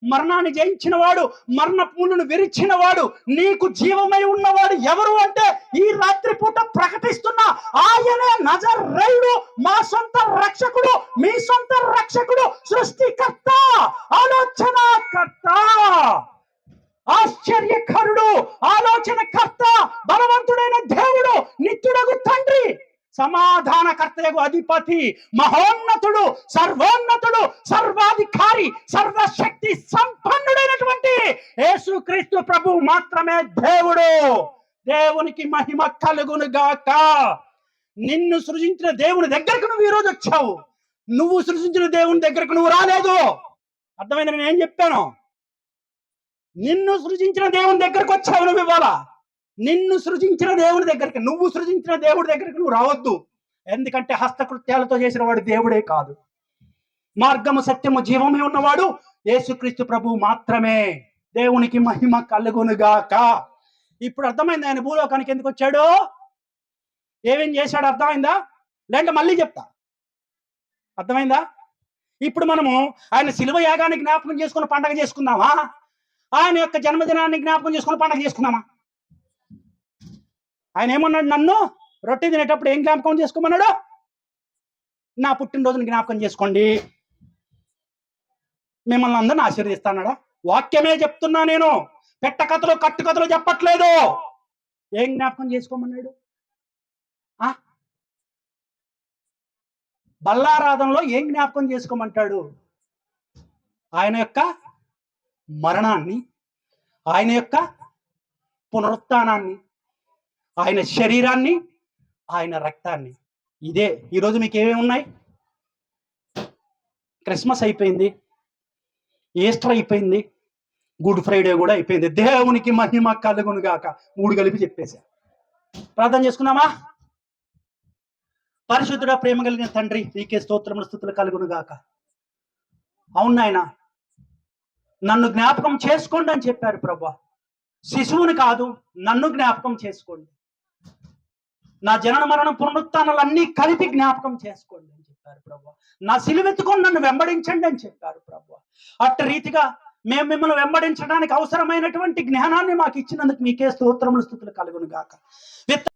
Speaker 4: మరణాన్ని జయించిన వాడు, మరణ పూలను విరిచిన వాడు, నీకు జీవమై ఉన్నవాడు ఎవరు అంటే ఈ రాత్రి పూట ప్రకటిస్తున్నా ఆయనే నజరేయుడు, మా సొంత రక్షకుడు, మీ సొంత రక్షకుడు, సృష్టికర్త, ఆలోచనకర్త, ఆశ్చర్యకరుడు, ఆలోచనకర్త, బలవంతుడైన దేవుడు, నిత్యుడగు తండ్రి, సమాధానకర్తయగు అధిపతి, మహోన్నతుడు, సర్వోన్నతుడు, సర్వాధికారి, సర్వశక్తి సంపన్నుడైనటువంటి యేసుక్రీస్తు ప్రభు మాత్రమే దేవుడు. దేవునికి మహిమ కలుగునుగాక. నిన్ను సృజించిన దేవుని దగ్గరకు నువ్వు ఈరోజు వచ్చావు. నువ్వు సృజించిన దేవుని దగ్గరకు నువ్వు రాలేదు. అర్థమైంది నేను ఏం చెప్పాను? నిన్ను సృజించిన దేవుని దగ్గరకు వచ్చావు నువ్వు ఇవాళ. నిన్ను సృజించిన దేవుని దగ్గరికి, నువ్వు సృజించిన దేవుడి దగ్గరికి నువ్వు రావద్దు. ఎందుకంటే హస్తకృత్యాలతో చేసిన వాడు దేవుడే కాదు.
Speaker 3: మార్గము సత్యము జీవమే ఉన్నవాడు యేసుక్రీస్తు ప్రభువు మాత్రమే. దేవునికి మహిమ కలుగునుగాక.
Speaker 2: ఇప్పుడు అర్థమైంది ఆయన భూలోకానికి ఎందుకు వచ్చాడు, ఏమేం చేశాడు, అర్థమైందా? లేదంటే మళ్ళీ చెప్తా, అర్థమైందా? ఇప్పుడు మనము ఆయన శిలువ యాగాన్ని జ్ఞాపకం చేసుకుని పండగ చేసుకుందామా, ఆయన యొక్క జన్మదినాన్ని జ్ఞాపకం చేసుకుని పండగ చేసుకుందామా? ఆయన ఏమన్నాడు, నన్ను రొట్టె తినేటప్పుడు ఏం జ్ఞాపకం చేసుకోమన్నాడు? నా పుట్టినరోజుని జ్ఞాపకం చేసుకోండి, మిమ్మల్ని అందరిని ఆశీర్వదిస్తాడా? వాక్యమే చెప్తున్నా నేను, పెట్ట కథలు కట్టు కథలు చెప్పట్లేదు. ఏం జ్ఞాపకం చేసుకోమన్నాడు? బల్లారాధనలో ఏం జ్ఞాపకం చేసుకోమంటాడు? ఆయన యొక్క మరణాన్ని, ఆయన యొక్క పునరుత్థానాన్ని, ఆయన శరీరాన్ని, ఆయన రక్తాన్ని. ఇదే. ఈరోజు మీకు ఏమేమి ఉన్నాయి? క్రిస్మస్ అయిపోయింది, ఈస్టర్ అయిపోయింది, గుడ్ ఫ్రైడే కూడా అయిపోయింది. దేవునికి మహిమ కలుగును గాక. 3 కలిపి చెప్పేశా. ప్రార్థన చేసుకున్నామా? పరిశుద్ధుడా, ప్రేమ కలిగిన తండ్రి, నీకే స్తోత్రములు స్తుతులు కలుగును గాక. అవును నాయన, నన్ను జ్ఞాపకం చేసుకోండి అని చెప్పారు ప్రభా. శిశువుని కాదు, నన్ను జ్ఞాపకం చేసుకోండి. నా జనన మరణం పునరుత్థానాలన్నీ కలిపి జ్ఞాపకం చేసుకోండి అని చెప్పారు ప్రభా. నా సిలువెత్తుకొని నన్ను వెంబడించండి అని చెప్పారు ప్రభా. అట్టి రీతిగా మేము మిమ్మల్ని వెంబడించడానికి అవసరమైనటువంటి జ్ఞానాన్ని మాకు ఇచ్చినందుకు మీకే స్తోత్రములు స్తుతులు కలుగును గాక.